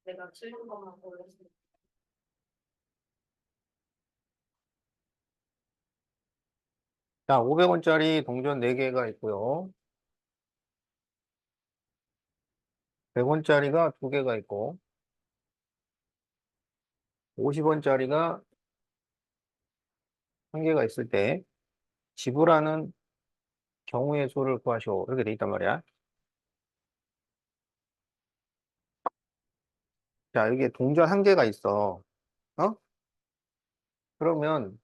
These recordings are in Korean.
내가 질문 것만 보여주세요. 자, 500원짜리 동전 4개가 있고요. 100원짜리가 2개가 있고, 50원짜리가 1개가 있을 때 지불하는 경우의 수를 구하시오. 이렇게 돼 있단 말이야. 자, 여기에 동전 1개가 있어. 어? 그러면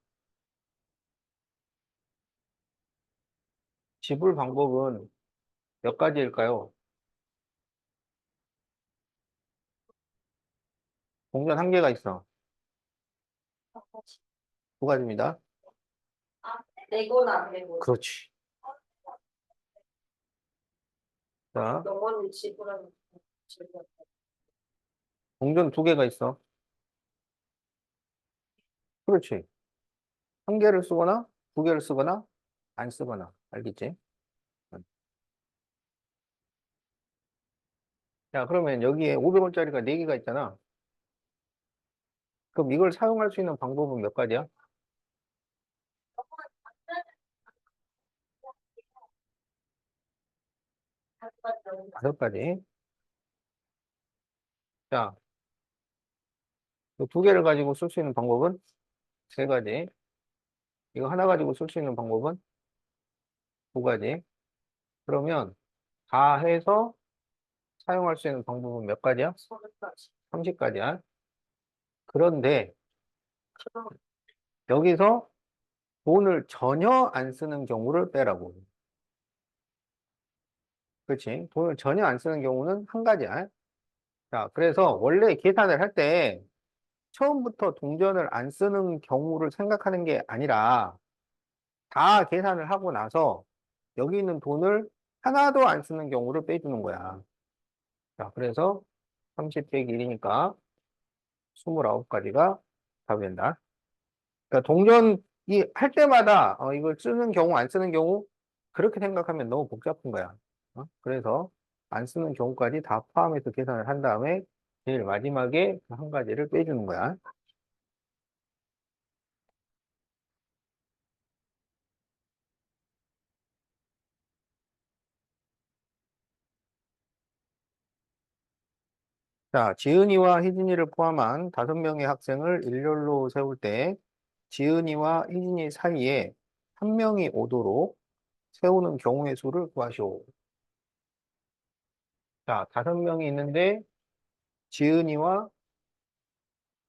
지불 방법은 몇 가지일까요? 동전 1개가 있어. 두 가지입니다. 아, 내거나 안 내거나. 그렇지. 자, 영원히 지불하는 질문. 동전 2개가 있어. 그렇지. 1개를 쓰거나 2개를 쓰거나 안 쓰거나. 알겠지? 자, 그러면 여기에 500원짜리가 4개가 있잖아. 그럼 이걸 사용할 수 있는 방법은 몇 가지야? 5가지. 자, 이 2개를 가지고 쓸 수 있는 방법은 3가지. 이거 하나 가지고 쓸 수 있는 방법은 2가지. 그러면 다 해서 사용할 수 있는 방법은 몇 가지야? 30가지야. 그런데 여기서 돈을 전혀 안 쓰는 경우를 빼라고. 그렇지? 돈을 전혀 안 쓰는 경우는 1가지야. 자, 그래서 원래 계산을 할 때 처음부터 동전을 안 쓰는 경우를 생각하는 게 아니라 다 계산을 하고 나서 여기 있는 돈을 하나도 안 쓰는 경우를 빼주는 거야. 자, 그래서 30 빼기 1이니까 29가지가 답이 된다. 그러니까 동전이 할 때마다 이걸 쓰는 경우, 안 쓰는 경우 그렇게 생각하면 너무 복잡한 거야. 그래서 안 쓰는 경우까지 다 포함해서 계산을 한 다음에 제일 마지막에 그 1가지를 빼주는 거야. 자, 지은이와 희진이를 포함한 5명의 학생을 일렬로 세울 때 지은이와 희진이 사이에 한 명이 오도록 세우는 경우의 수를 구하시오. 자, 5명이 있는데 지은이와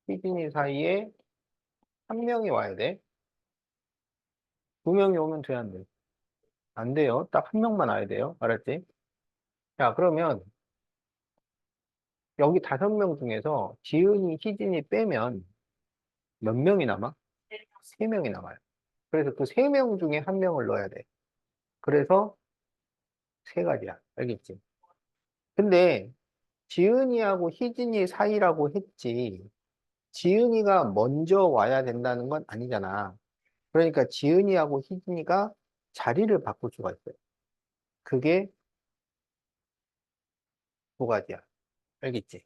희진이 사이에 한 명이 와야 돼. 2명이 오면 돼, 안 돼? 안 돼요. 딱 한 명만 와야 돼요. 알았지? 자, 그러면 여기 5명 중에서 지은이, 희진이 빼면 몇 명이 남아? 3명이 남아요. 그래서 그 3명 중에 한 명을 넣어야 돼. 그래서 3가지야. 알겠지? 근데 지은이하고 희진이 사이라고 했지. 지은이가 먼저 와야 된다는 건 아니잖아. 그러니까 지은이하고 희진이가 자리를 바꿀 수가 있어요. 그게 2가지야. 알겠지?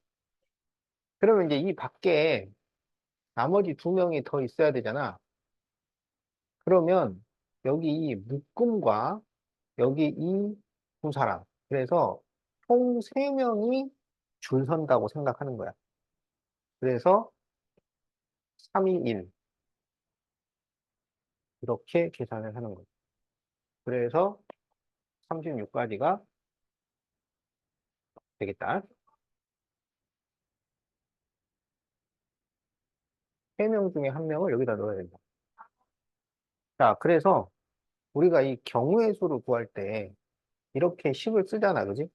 그러면 이제 이 밖에 나머지 2명이 더 있어야 되잖아. 그러면 여기 이 묶음과 여기 이 2사람. 그래서 총 3명이 줄 선다고 생각하는 거야. 그래서 3이 1. 이렇게 계산을 하는 거야. 그래서 36가지가 되겠다. 3명 중에 한 명을 여기다 넣어야 된다. 자, 그래서 우리가 이 경우의 수를 구할 때 이렇게 식을 쓰잖아, 그지?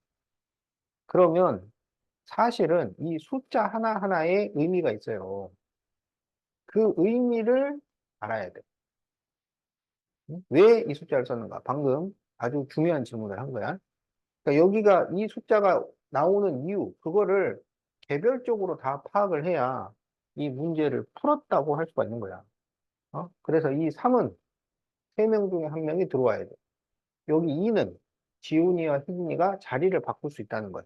그러면 사실은 이 숫자 하나하나에 의미가 있어요. 그 의미를 알아야 돼. 응? 왜 이 숫자를 썼는가? 방금 아주 중요한 질문을 한 거야. 그러니까 여기가 이 숫자가 나오는 이유, 그거를 개별적으로 다 파악을 해야 이 문제를 풀었다고 할 수가 있는 거야. 그래서 이 3은 3명 중에 한 명이 들어와야 돼. 여기 2는 지훈이와 희진이가 자리를 바꿀 수 있다는 거야.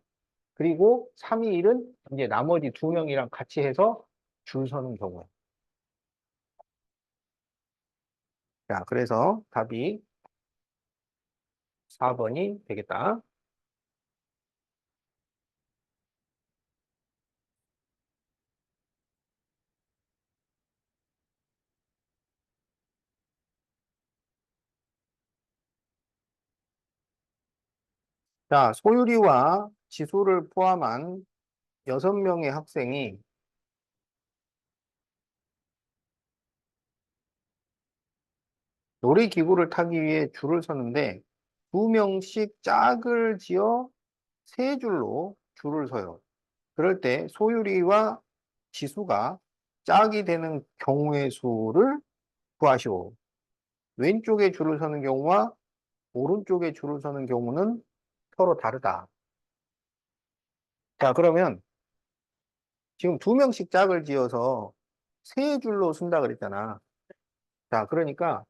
그리고 3, 2, 1은 이제 나머지 두 명이랑 같이 해서 줄 서는 경우에. 자, 그래서 답이 4번이 되겠다. 자, 소율이와 지수를 포함한 6명의 학생이 놀이기구를 타기 위해 줄을 서는데 2명씩 짝을 지어 3줄로 줄을 서요. 그럴 때 소율이와 지수가 짝이 되는 경우의 수를 구하시오. 왼쪽에 줄을 서는 경우와 오른쪽에 줄을 서는 경우는 서로 다르다. 자, 그러면 지금 2명씩 짝을 지어서 3줄로 쓴다 그랬잖아. 자, 그러니까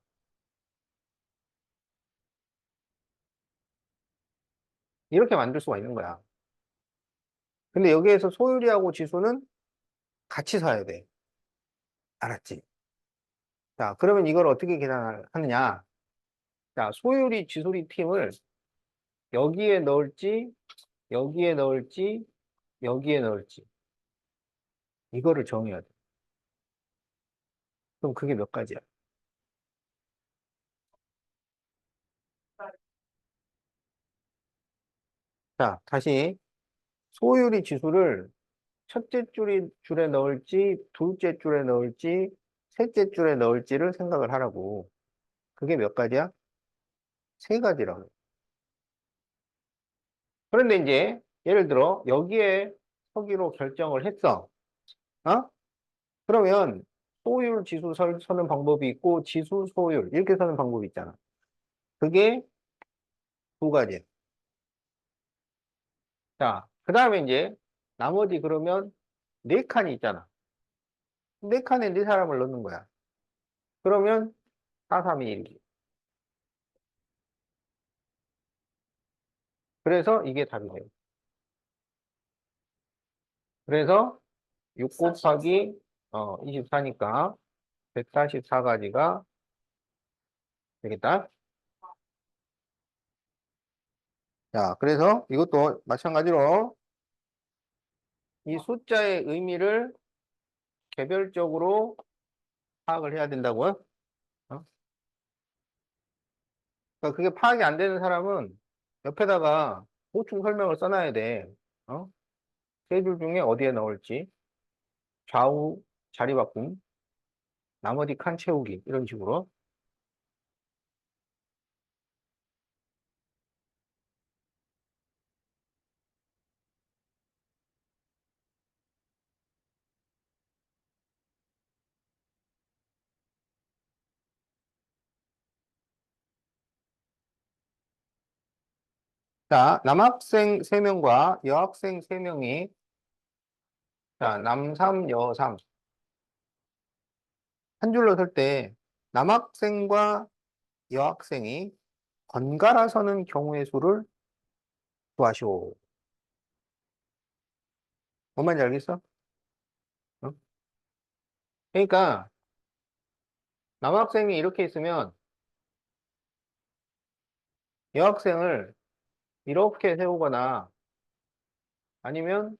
이렇게 만들 수가 있는 거야. 근데 여기에서 소율이하고 지수는 같이 서야 돼. 알았지? 자, 그러면 이걸 어떻게 계산하느냐? 자, 소율이, 지수리 팀을 여기에 넣을지, 여기에 넣을지, 여기에 넣을지. 이거를 정해야 돼. 그럼 그게 몇 가지야? 자, 다시 소율이 지수를 첫째 줄에 넣을지, 둘째 줄에 넣을지, 셋째 줄에 넣을지를 생각을 하라고. 그게 몇 가지야? 3가지라고. 그런데 이제 예를 들어 여기에 서기로 결정을 했어. 어? 그러면 소율, 지수 서는 방법이 있고 지수, 소율 이렇게 서는 방법이 있잖아. 그게 2가지. 자, 그 다음에 이제 나머지 그러면 4칸이 있잖아. 4칸에 4사람을 넣는 거야. 그러면 4, 3, 2, 1. 그래서 이게 답이 돼요. 그래서 6 곱하기 24니까 144가지가 되겠다. 자, 그래서 이것도 마찬가지로 이 숫자의 의미를 개별적으로 파악을 해야 된다고요? 어? 그러니까 그게 파악이 안 되는 사람은 옆에다가 보충 설명을 써놔야 돼. 어? 3줄 중에 어디에 넣을지, 좌우 자리 바꿈, 나머지 칸 채우기, 이런 식으로. 자, 남학생 3명과 여학생 3명이, 자, 남3, 여3. 한 줄로 설 때, 남학생과 여학생이 번갈아 서는 경우의 수를 구하시오. 뭔 말인지 알겠어? 어? 그러니까, 남학생이 이렇게 있으면, 여학생을 이렇게 세우거나, 아니면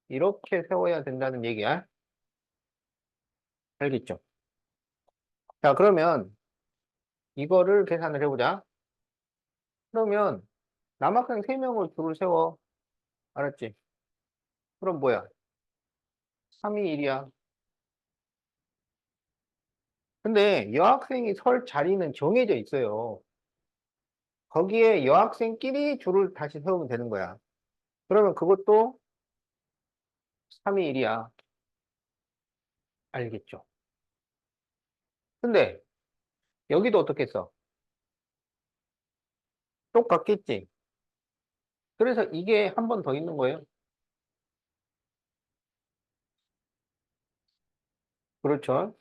이렇게 세워야 된다는 얘기야. 알겠죠? 자, 그러면 이거를 계산을 해보자. 그러면 남학생 3명을 줄을 세워. 알았지? 그럼 뭐야? 3이 1이야. 근데 여학생이 설 자리는 정해져 있어요. 거기에 여학생끼리 줄을 다시 세우면 되는 거야. 그러면 그것도 3이 1이야. 알겠죠? 근데 여기도 어떻게 써? 똑같겠지? 그래서 이게 한 번 더 있는 거예요. 그렇죠?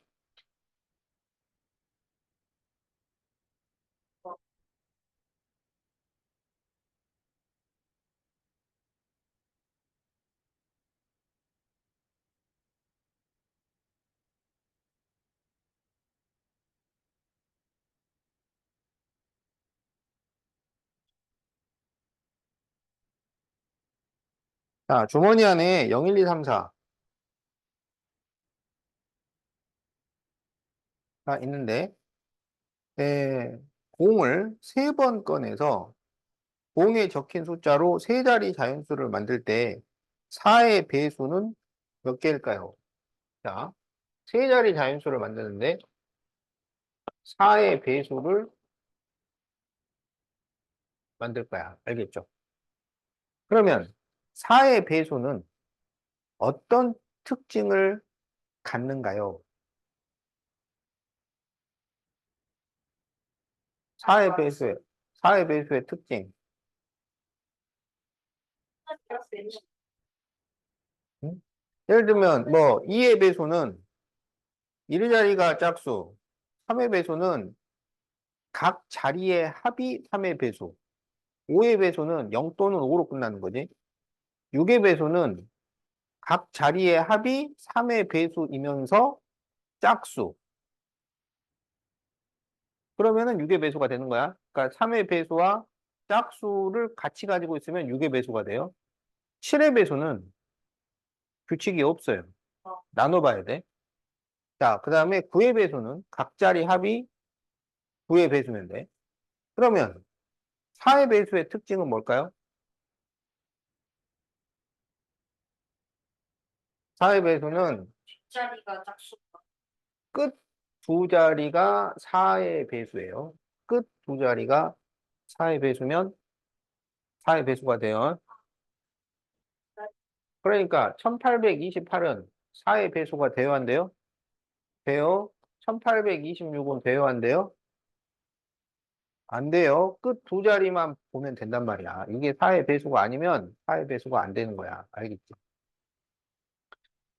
자, 주머니 안에 0, 1, 2, 3, 4가 있는데, 공을 세 번 꺼내서 공에 적힌 숫자로 세 자리 자연수를 만들 때 4의 배수는 몇 개일까요? 자, 세 자리 자연수를 만드는데 4의 배수를 만들 거야. 알겠죠? 그러면 4의 배수는 어떤 특징을 갖는가요? 4의 배수의, 4의 배수의 특징. 응? 예를 들면, 뭐, 2의 배수는 1자리가 짝수, 3의 배수는 각 자리의 합이 3의 배수, 5의 배수는 0 또는 5로 끝나는 거지. 6의 배수는 각 자리의 합이 3의 배수이면서 짝수. 그러면은 6의 배수가 되는 거야. 그러니까 3의 배수와 짝수를 같이 가지고 있으면 6의 배수가 돼요. 7의 배수는 규칙이 없어요. 나눠봐야 돼. 자, 그 다음에 9의 배수는 각 자리 합이 9의 배수면 돼. 그러면 4의 배수의 특징은 뭘까요? 4의 배수는 뒷자리가 짝수. 끝 두 자리가 4의 배수예요. 끝 두 자리가 4의 배수면 4의 배수가 돼요. 그러니까 1828은 4의 배수가 돼야 한대요. 돼요. 1826은 돼야 한대요. 안 돼요. 끝 두 자리만 보면 된단 말이야. 이게 4의 배수가 아니면 4의 배수가 안 되는 거야. 알겠지?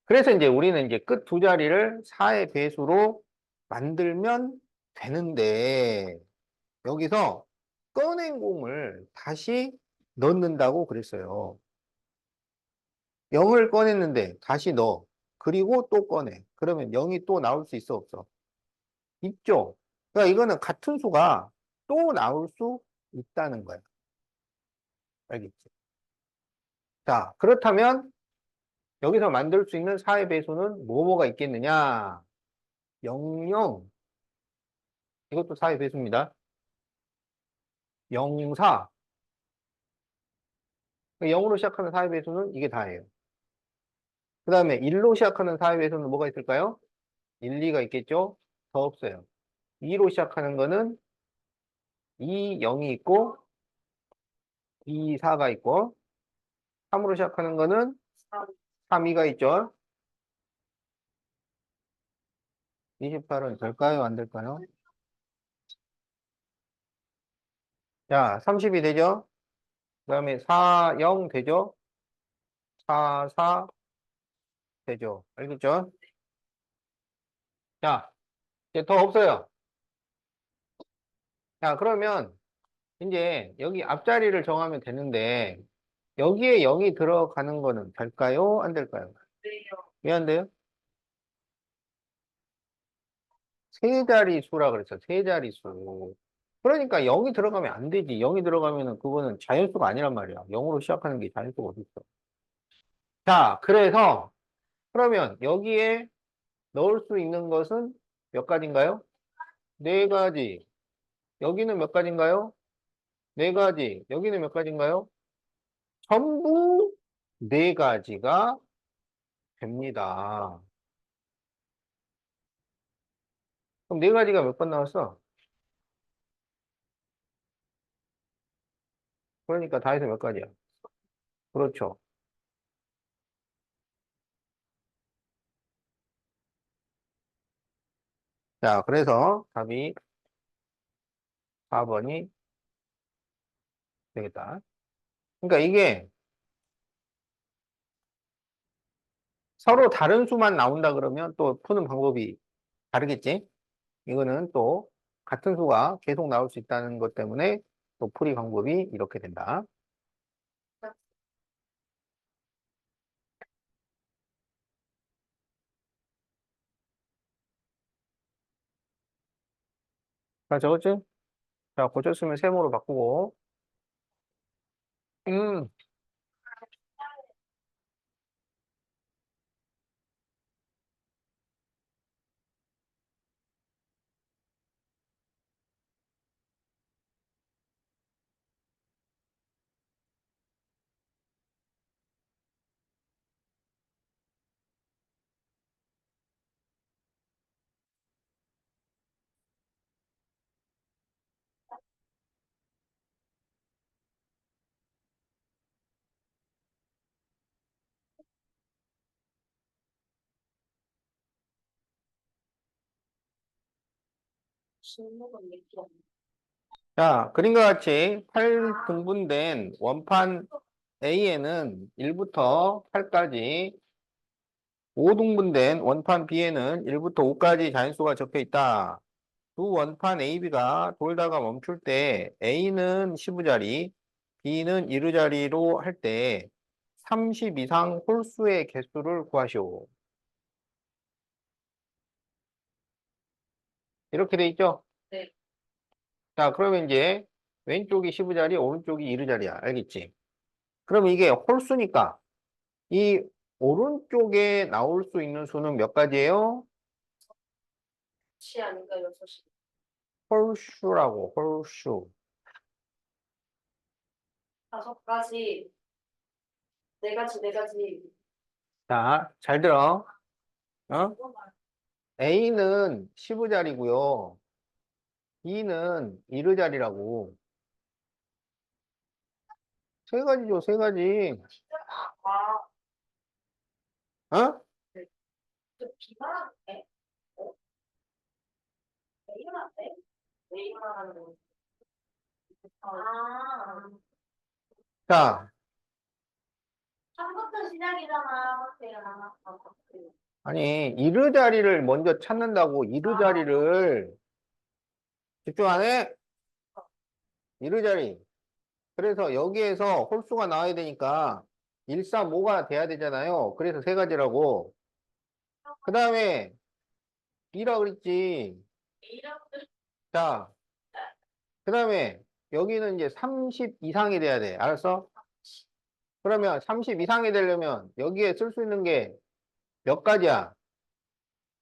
그래서 이제 우리는 이제 끝 두 자리를 4의 배수로 만들면 되는데, 여기서 꺼낸 공을 다시 넣는다고 그랬어요. 0을 꺼냈는데 다시 넣어. 그리고 또 꺼내. 그러면 0이 또 나올 수 있어, 없어? 있죠. 그러니까 이거는 같은 수가 또 나올 수 있다는 거야. 알겠지? 자, 그렇다면 여기서 만들 수 있는 4의 배수는 뭐뭐가 있겠느냐? 00. 이것도 4의 배수입니다. 04. 0으로 시작하는 4의 배수는 이게 다예요. 그 다음에 1로 시작하는 4의 배수는 뭐가 있을까요? 1, 2가 있겠죠? 더 없어요. 2로 시작하는 거는 2, 0이 있고 2, 4가 있고 3으로 시작하는 거는 3, 2가 있죠? 28은 될까요? 안 될까요? 자, 30이 되죠? 그 다음에 4, 0 되죠? 4, 4 되죠? 알겠죠? 자, 이제 더 없어요. 자, 그러면 이제 여기 앞자리를 정하면 되는데 여기에 0이 들어가는 거는 될까요? 안 될까요? 왜 안 돼요? 세 자리 수라 그랬어. 세 자리 수. 그러니까 0이 들어가면 안 되지. 0이 들어가면은 그거는 자연수가 아니란 말이야. 0으로 시작하는 게 자연수가 어디 있어. 자, 그래서 그러면 여기에 넣을 수 있는 것은 몇 가지인가요? 네 가지. 여기는 몇 가지인가요? 네 가지. 여기는 몇 가지인가요? 전부 네 가지가 됩니다. 그럼 네 가지가 몇 번 나왔어? 그러니까 다 해서 몇 가지야? 그렇죠. 자, 그래서 답이 4번이 되겠다. 그러니까 이게 서로 다른 수만 나온다 그러면 또 푸는 방법이 다르겠지? 이거는 또 같은 수가 계속 나올 수 있다는 것 때문에 또 풀이 방법이 이렇게 된다. 자, 적었지? 자, 고쳤으면 세모로 바꾸고. 음, 신문은 느끼 없네. 자, 그림과 같이 8등분된 원판 A에는 1부터 8까지, 5등분된 원판 B에는 1부터 5까지 자연수가 적혀 있다. 두 원판 A, B가 돌다가 멈출 때 A는 10자리, B는 1자리로 할 때 30 이상 홀수의 개수를 구하시오. 이렇게 돼 있죠? 네. 자, 그러면 이제 왼쪽이 10자리, 오른쪽이 1자리야. 알겠지? 그럼 이게 홀수니까 이 오른쪽에 나올 수 있는 수는 몇 가지예요? 시 아닌가 여섯 시. 홀수라고, 홀수. 다섯 가지. 네 가지, 네 가지. 자, 잘 들어. 어? 이거 말. A는 10자리고요. B는 1자리라고. 세 가지죠, 세 가지. 아, 어? 네. 저 비만 해? 어? 내일만 해? 내일만 하는 거. 아, 자, 처음부터 시작이잖아, 호텔아. 아니, 1자리를 먼저 찾는다고 1자리를 집중 안 해? 1자리. 그래서 여기에서 홀수가 나와야 되니까 135가 돼야 되잖아요. 그래서 세 가지라고. 그 다음에 B라 그랬지. 이름들. 자, 그 다음에 여기는 이제 30 이상이 돼야 돼. 알았어? 그러면 30 이상이 되려면 여기에 쓸 수 있는 게 몇 가지야?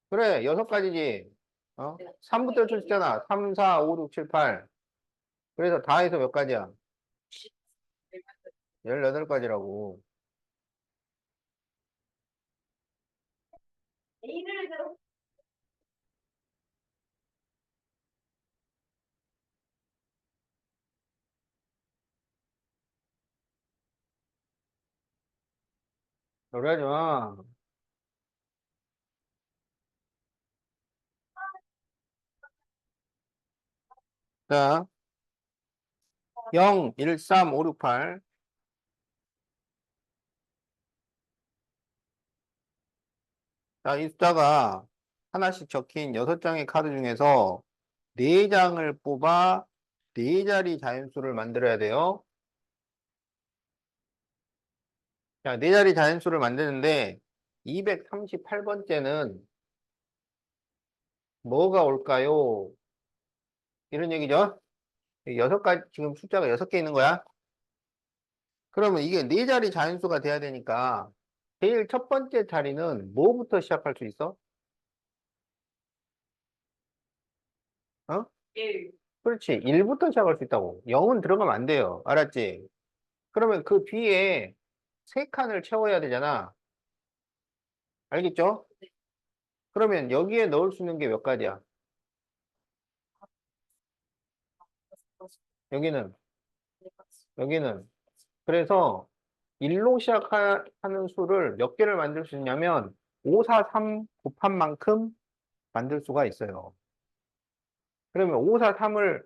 그래, 6가지지. 어? 3부터 쓸 수 있잖아. 3, 4, 5, 6, 7, 8. 그래서 다 해서 몇 가지야? 18가지라고. 예를 들어. 노래하지 마. 자, 0, 1, 3, 5, 6, 8. 자, 이 숫자가 하나씩 적힌 6장의 카드 중에서 4장을 뽑아 4자리 자연수를 만들어야 돼요. 자, 4자리 자연수를 만드는데 238번째는 뭐가 올까요? 이런 얘기죠. 6가지, 지금 숫자가 6개 있는 거야. 그러면 이게 4자리 자연수가 돼야 되니까 제일 첫 번째 자리는 뭐부터 시작할 수 있어? 어? 예. 그렇지. 1부터 시작할 수 있다고. 0은 들어가면 안 돼요. 알았지? 그러면 그 뒤에 3칸을 채워야 되잖아. 알겠죠? 그러면 여기에 넣을 수 있는 게 몇 가지야? 여기는, 여기는. 그래서 1로 시작하는 수를 몇 개를 만들 수 있냐면 5, 4, 3 곱한 만큼 만들 수가 있어요. 그러면 5, 4, 3을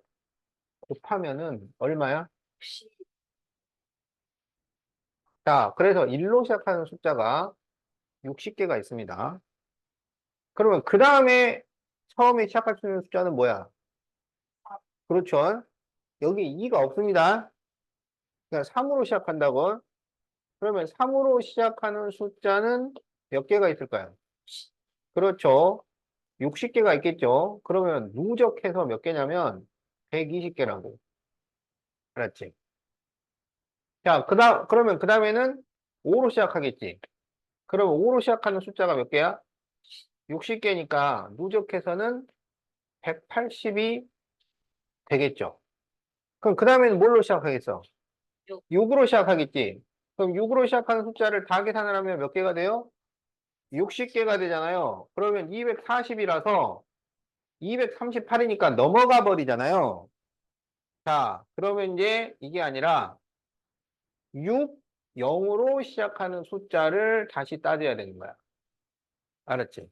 곱하면은 얼마야? 자, 그래서 1로 시작하는 숫자가 60개가 있습니다. 그러면 그 다음에 처음에 시작할 수 있는 숫자는 뭐야? 그렇죠. 여기 2가 없습니다. 그러니까 3으로 시작한다고. 그러면 3으로 시작하는 숫자는 몇 개가 있을까요? 그렇죠. 60개가 있겠죠. 그러면 누적해서 몇 개냐면 120개라고. 알았지? 자, 그러면 그 다음에는 5로 시작하겠지. 그러면 5로 시작하는 숫자가 몇 개야? 60개니까 누적해서는 180이 되겠죠. 그럼 그 다음에는 뭘로 시작하겠어? 6으로 시작하겠지. 그럼 6으로 시작하는 숫자를 다 계산을 하면 몇 개가 돼요? 60개가 되잖아요. 그러면 240이라서 238이니까 넘어가 버리잖아요. 자, 그러면 이제 이게 아니라 6, 0으로 시작하는 숫자를 다시 따져야 되는 거야. 알았지?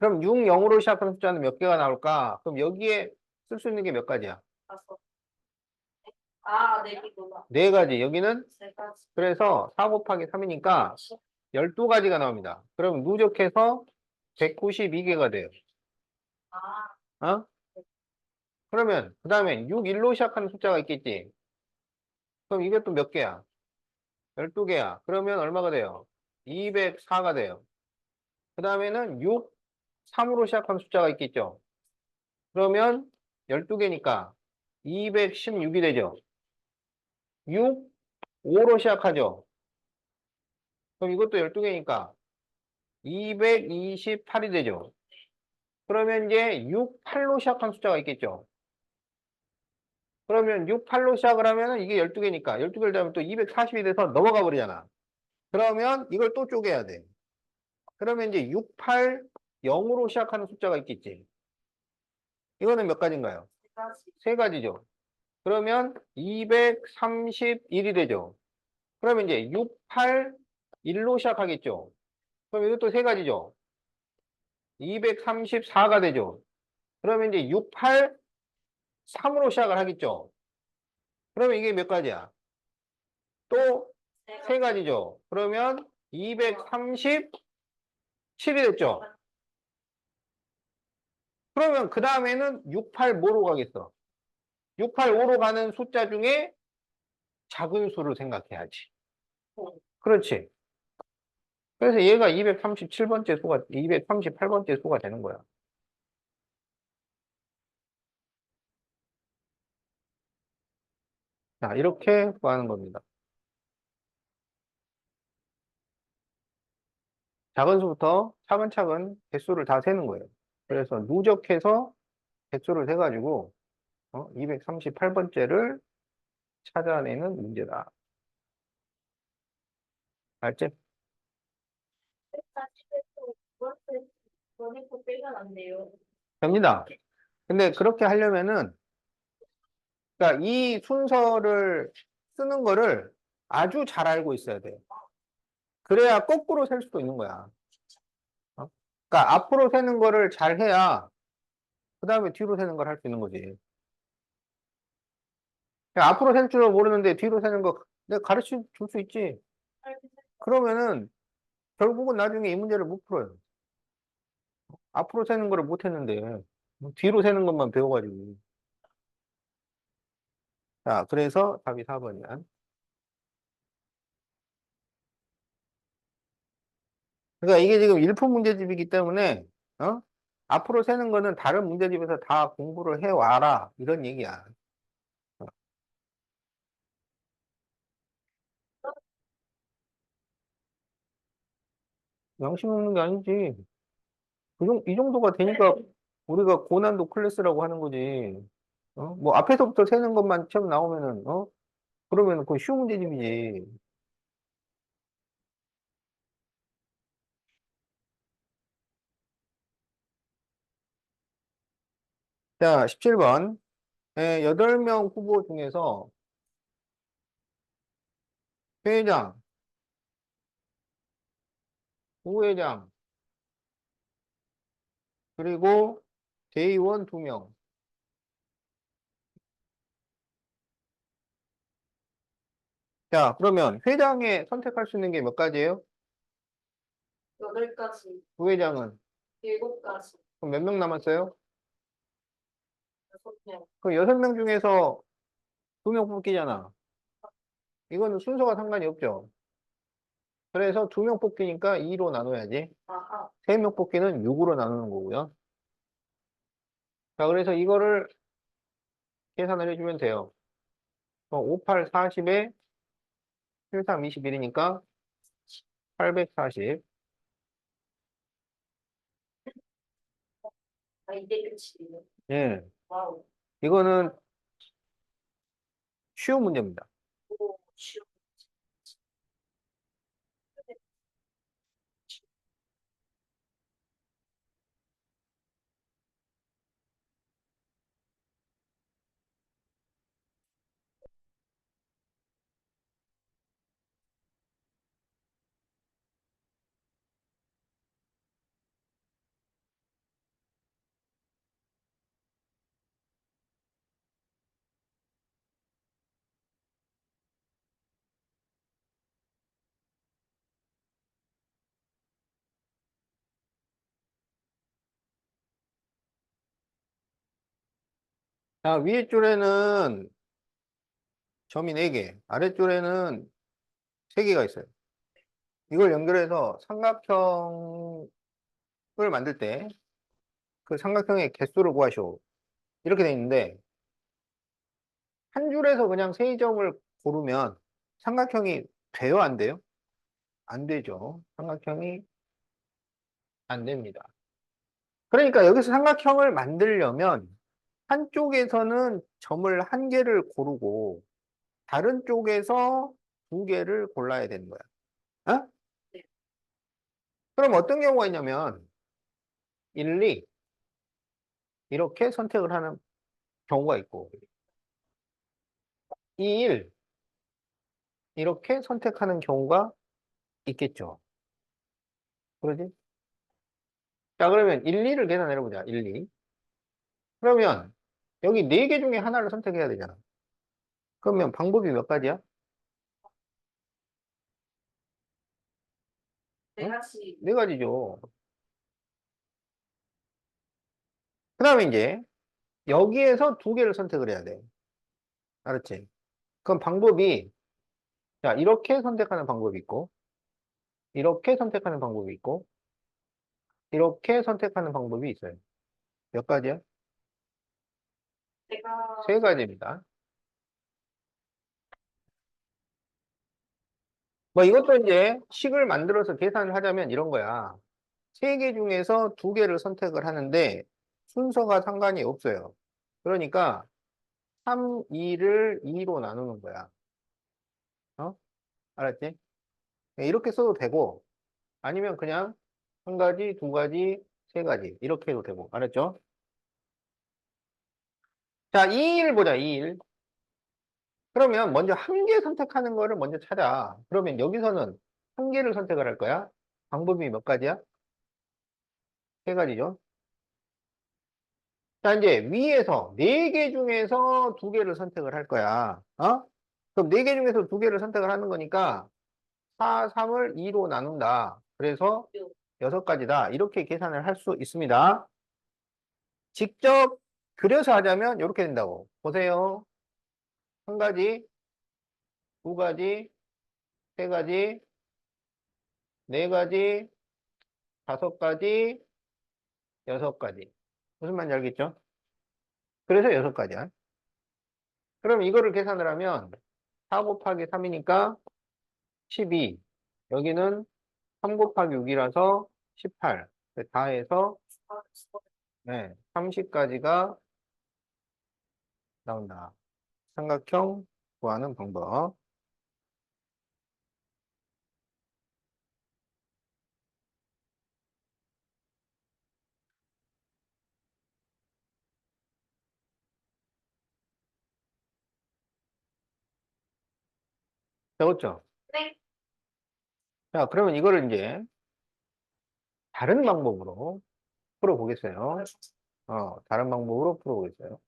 그럼 6, 0으로 시작하는 숫자는 몇 개가 나올까? 그럼 여기에 쓸 수 있는 게 몇 가지야? 다섯. 아, 네 개구나. 네 가지. 여기는 세 가지. 그래서 4 곱하기 3이니까 12가지가 나옵니다. 그럼 누적해서 192개가 돼요. 아, 어? 그러면 그 다음에 6, 1로 시작하는 숫자가 있겠지? 그럼 이것도 몇 개야? 12개야. 그러면 얼마가 돼요? 204가 돼요. 그 다음에는 6, 3으로 시작하는 숫자가 있겠죠? 그러면 12개니까 216이 되죠. 6, 5로 시작하죠. 그럼 이것도 12개니까 228이 되죠. 그러면 이제 6, 8로 시작한 숫자가 있겠죠. 그러면 6, 8로 시작을 하면 이게 12개니까 12개를 더하면 또 240이 돼서 넘어가 버리잖아. 그러면 이걸 또 쪼개야 돼. 그러면 이제 6, 8, 0으로 시작하는 숫자가 있겠지. 이거는 몇 가지인가요? 세 가지. 세 가지죠. 그러면 231이 되죠. 그러면 이제 6, 8, 1로 시작하겠죠. 그럼 이것도 세 가지죠. 234가 되죠. 그러면 이제 6, 8, 3으로 시작을 하겠죠. 그러면 이게 몇 가지야? 또 세 세 가지. 가지죠. 그러면 237이 됐죠. 그러면 그 다음에는 6, 8, 뭐로 가겠어? 6, 8, 5로 가는 숫자 중에 작은 수를 생각해야지. 그렇지. 그래서 얘가 237번째 수가, 238번째 수가 되는 거야. 자, 이렇게 구하는 겁니다. 작은 수부터 차근차근 개수를 다 세는 거예요. 그래서 누적해서 개수를 세가지고 238번째를 찾아내는 문제다. 알지? 백사십에서 번째 번에 거 빼가는데요. 됩니다. 근데 그렇게 하려면은, 그러니까 이 순서를 쓰는 거를 아주 잘 알고 있어야 돼요. 그래야 거꾸로 셀 수도 있는 거야. 어? 그러니까 앞으로 세는 거를 잘 해야 그 다음에 뒤로 세는 걸 할 수 있는 거지. 그냥 앞으로 셀 줄 모르는데 뒤로 세는 거 내가 가르쳐 줄 수 있지. 그러면은 결국은 나중에 이 문제를 못 풀어요. 앞으로 세는 거를 못 했는데 뭐 뒤로 세는 것만 배워가지고. 자, 그래서 답이 4번이야. 그러니까 이게 지금 일품 문제집이기 때문에 어? 앞으로 세는 거는 다른 문제집에서 다 공부를 해와라 이런 얘기야. 어, 양심 없는 게 아니지. 이 정도가 되니까 우리가 고난도 클래스라고 하는 거지. 뭐 앞에서부터 세는 것만 시험 나오면은 그러면 그거 쉬운 문제집이지. 자, 17번. 8명 후보 중에서 회장, 부회장, 그리고 대의원 2명. 자, 그러면 회장에 선택할 수 있는 게 몇 가지예요? 8가지. 부회장은? 7가지. 그럼 몇 명 남았어요? 6명. 그럼 6명 중에서 2명 뽑기잖아. 이거는 순서가 상관이 없죠. 그래서 2명 뽑기니까 2로 나눠야지. 아하. 3명 뽑기는 6으로 나누는 거고요. 자, 그래서 이거를 계산을 해주면 돼요. 5, 8, 40에 7, 3, 21이니까 840. 아, 이게 끝이에요. 예. 와우. 이거는 쉬운 문제입니다. 오, 쉬워. 자, 위에 줄에는 점이 4개, 아래줄에는 3개가 있어요. 이걸 연결해서 삼각형을 만들 때 그 삼각형의 개수를 구하시오. 이렇게 돼 있는데, 한 줄에서 그냥 세 점을 고르면 삼각형이 돼요, 안 돼요? 안 되죠. 삼각형이 안 됩니다. 그러니까 여기서 삼각형을 만들려면 한쪽에서는 점을 1개를 고르고 다른 쪽에서 2개를 골라야 되는 거야. 어? 네. 그럼 어떤 경우가 있냐면 1, 2 이렇게 선택을 하는 경우가 있고 2, 1 이렇게 선택하는 경우가 있겠죠. 그러지? 자, 그러면 1, 2를 계산해 보자. 1, 2. 그러면 여기 4개 중에 하나를 선택해야 되잖아. 그러면 방법이 몇 가지야? 네 응? 가지. 4가지죠. 그 다음에 이제 여기에서 2개를 선택을 해야 돼. 알았지? 그럼 방법이 자, 이렇게 선택하는 방법이 있고 이렇게 선택하는 방법이 있고 이렇게 선택하는 방법이 있어요. 몇 가지야? 내가 3가지입니다. 뭐 이것도 이제 식을 만들어서 계산을 하자면 이런 거야. 3개 중에서 2개를 선택을 하는데 순서가 상관이 없어요. 그러니까 3, 2를 2로 나누는 거야. 어? 알았지? 이렇게 써도 되고 아니면 그냥 1가지, 2가지, 3가지 이렇게 해도 되고 알았죠? 자, 2일 보자. 2일. 그러면 먼저 1개 선택하는 거를 먼저 찾아. 그러면 여기서는 1개를 선택을 할 거야. 방법이 몇 가지야? 3가지죠. 자, 이제 위에서 4개 중에서 2개를 선택을 할 거야. 어? 그럼 4개 중에서 2개를 선택을 하는 거니까 4, 3을 2로 나눈다. 그래서 6가지다. 이렇게 계산을 할 수 있습니다. 직접 그려서 하자면 이렇게 된다고. 보세요. 1가지, 2가지, 3가지, 4가지, 5가지, 6가지. 무슨 말인지 알겠죠? 그래서 6가지야. 그럼 이거를 계산을 하면 4 곱하기 3이니까 12. 여기는 3 곱하기 6이라서 18. 다 해서 네, 30까지가 나온다. 삼각형 구하는 방법. 적었죠? 네. 자, 그러면 이거를 이제 다른 방법으로 풀어보겠어요. 다른 방법으로 풀어보겠어요.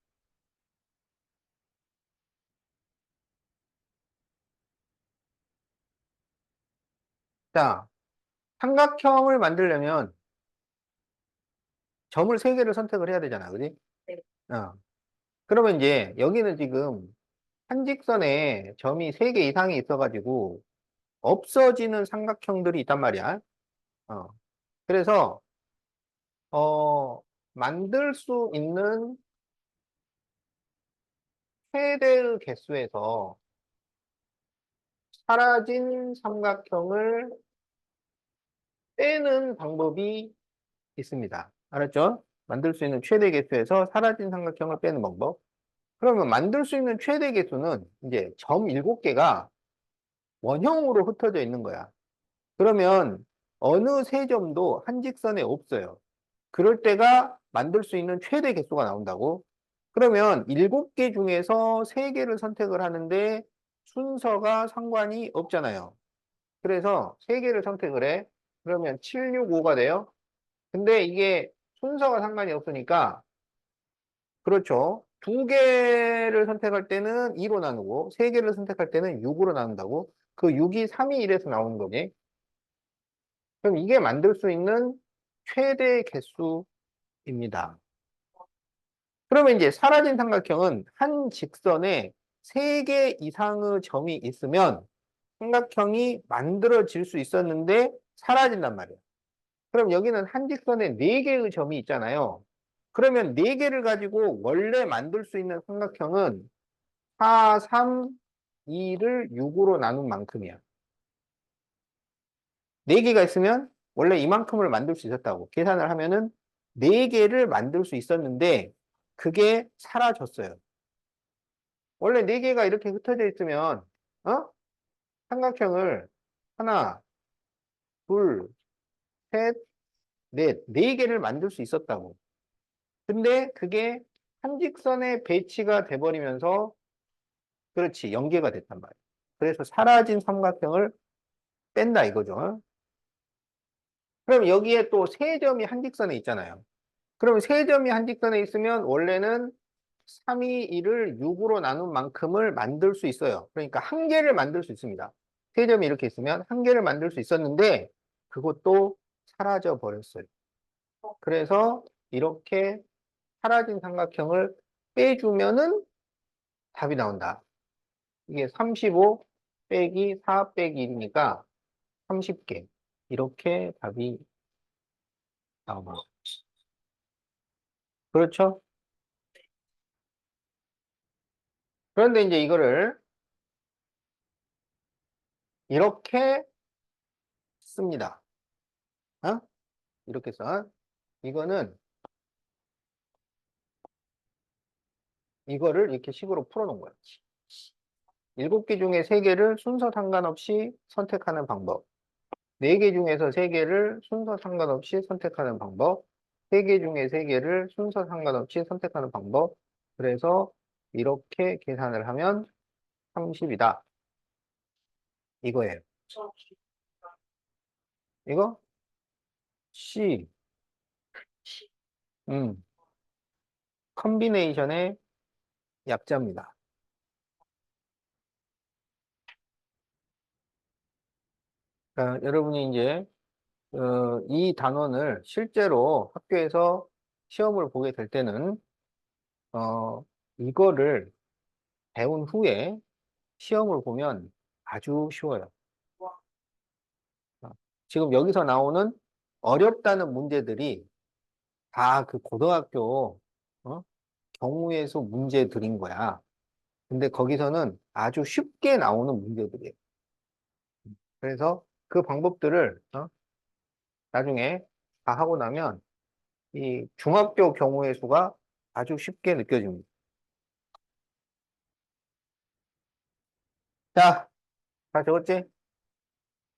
자, 삼각형을 만들려면 점을 3개를 선택을 해야 되잖아. 그지? 네. 어. 그러면 이제 여기는 지금 한 직선에 점이 3개 이상이 있어가지고 없어지는 삼각형들이 있단 말이야. 어. 그래서, 만들 수 있는 최대의 개수에서 사라진 삼각형을 빼는 방법이 있습니다. 알았죠? 만들 수 있는 최대 개수에서 사라진 삼각형을 빼는 방법. 그러면 만들 수 있는 최대 개수는 이제 점 7개가 원형으로 흩어져 있는 거야. 그러면 어느 세 점도 한 직선에 없어요. 그럴 때가 만들 수 있는 최대 개수가 나온다고? 그러면 7개 중에서 3개를 선택을 하는데 순서가 상관이 없잖아요. 그래서 3개를 선택을 해. 그러면 7, 6, 5가 돼요. 근데 이게 순서가 상관이 없으니까, 그렇죠. 2개를 선택할 때는 2로 나누고, 3개를 선택할 때는 6으로 나눈다고? 그 6이 3이 1에서 나오는 거지. 그럼 이게 만들 수 있는 최대 개수입니다. 그러면 이제 사라진 삼각형은 한 직선에 3개 이상의 점이 있으면 삼각형이 만들어질 수 있었는데 사라진단 말이에요. 그럼 여기는 한 직선에 4개의 점이 있잖아요. 그러면 4개를 가지고 원래 만들 수 있는 삼각형은 4, 3, 2를 6으로 나눈 만큼이야. 4개가 있으면 원래 이만큼을 만들 수 있었다고. 계산을 하면은 4개를 만들 수 있었는데 그게 사라졌어요. 원래 4개가 이렇게 흩어져 있으면 어? 삼각형을 하나, 둘, 셋, 넷, 4개를 만들 수 있었다고. 근데 그게 한 직선에 배치가 돼버리면서 그렇지, 연계가 됐단 말이야. 그래서 사라진 삼각형을 뺀다 이거죠. 그럼 여기에 또 세 점이 한 직선에 있잖아요. 그럼 세 점이 한 직선에 있으면 원래는 3이 1을 6으로 나눈 만큼을 만들 수 있어요. 그러니까 한 개를 만들 수 있습니다. 세 점이 이렇게 있으면 한 개를 만들 수 있었는데 그것도 사라져 버렸어요. 그래서 이렇게 사라진 삼각형을 빼주면은 답이 나온다. 이게 35 빼기 4 빼기 1이니까 30개. 이렇게 답이 나옵니다. 그렇죠? 그런데 이제 이거를 이렇게 씁니다. 어? 이렇게 써. 이거는 이거를 이렇게 식으로 풀어놓은 거야. 7개 중에 3개를 순서 상관없이 선택하는 방법. 4개 중에서 3개를 순서 상관없이 선택하는 방법. 3개 중에 3개를 순서 상관없이 선택하는 방법. 그래서 이렇게 계산을 하면 30이다. 이거예요. 저 이거 C. 음, 컨비네이션의 약자입니다. 그러니까 여러분이 이제 이 단원을 실제로 학교에서 시험을 보게 될 때는 이거를 배운 후에 시험을 보면 아주 쉬워요. 어, 지금 여기서 나오는 어렵다는 문제들이 다 그 고등학교 어? 경우의 수 문제들인 거야. 근데 거기서는 아주 쉽게 나오는 문제들이에요. 그래서 그 방법들을 나중에 다 하고 나면 이 중학교 경우의 수가 아주 쉽게 느껴집니다. 자, 다 적었지?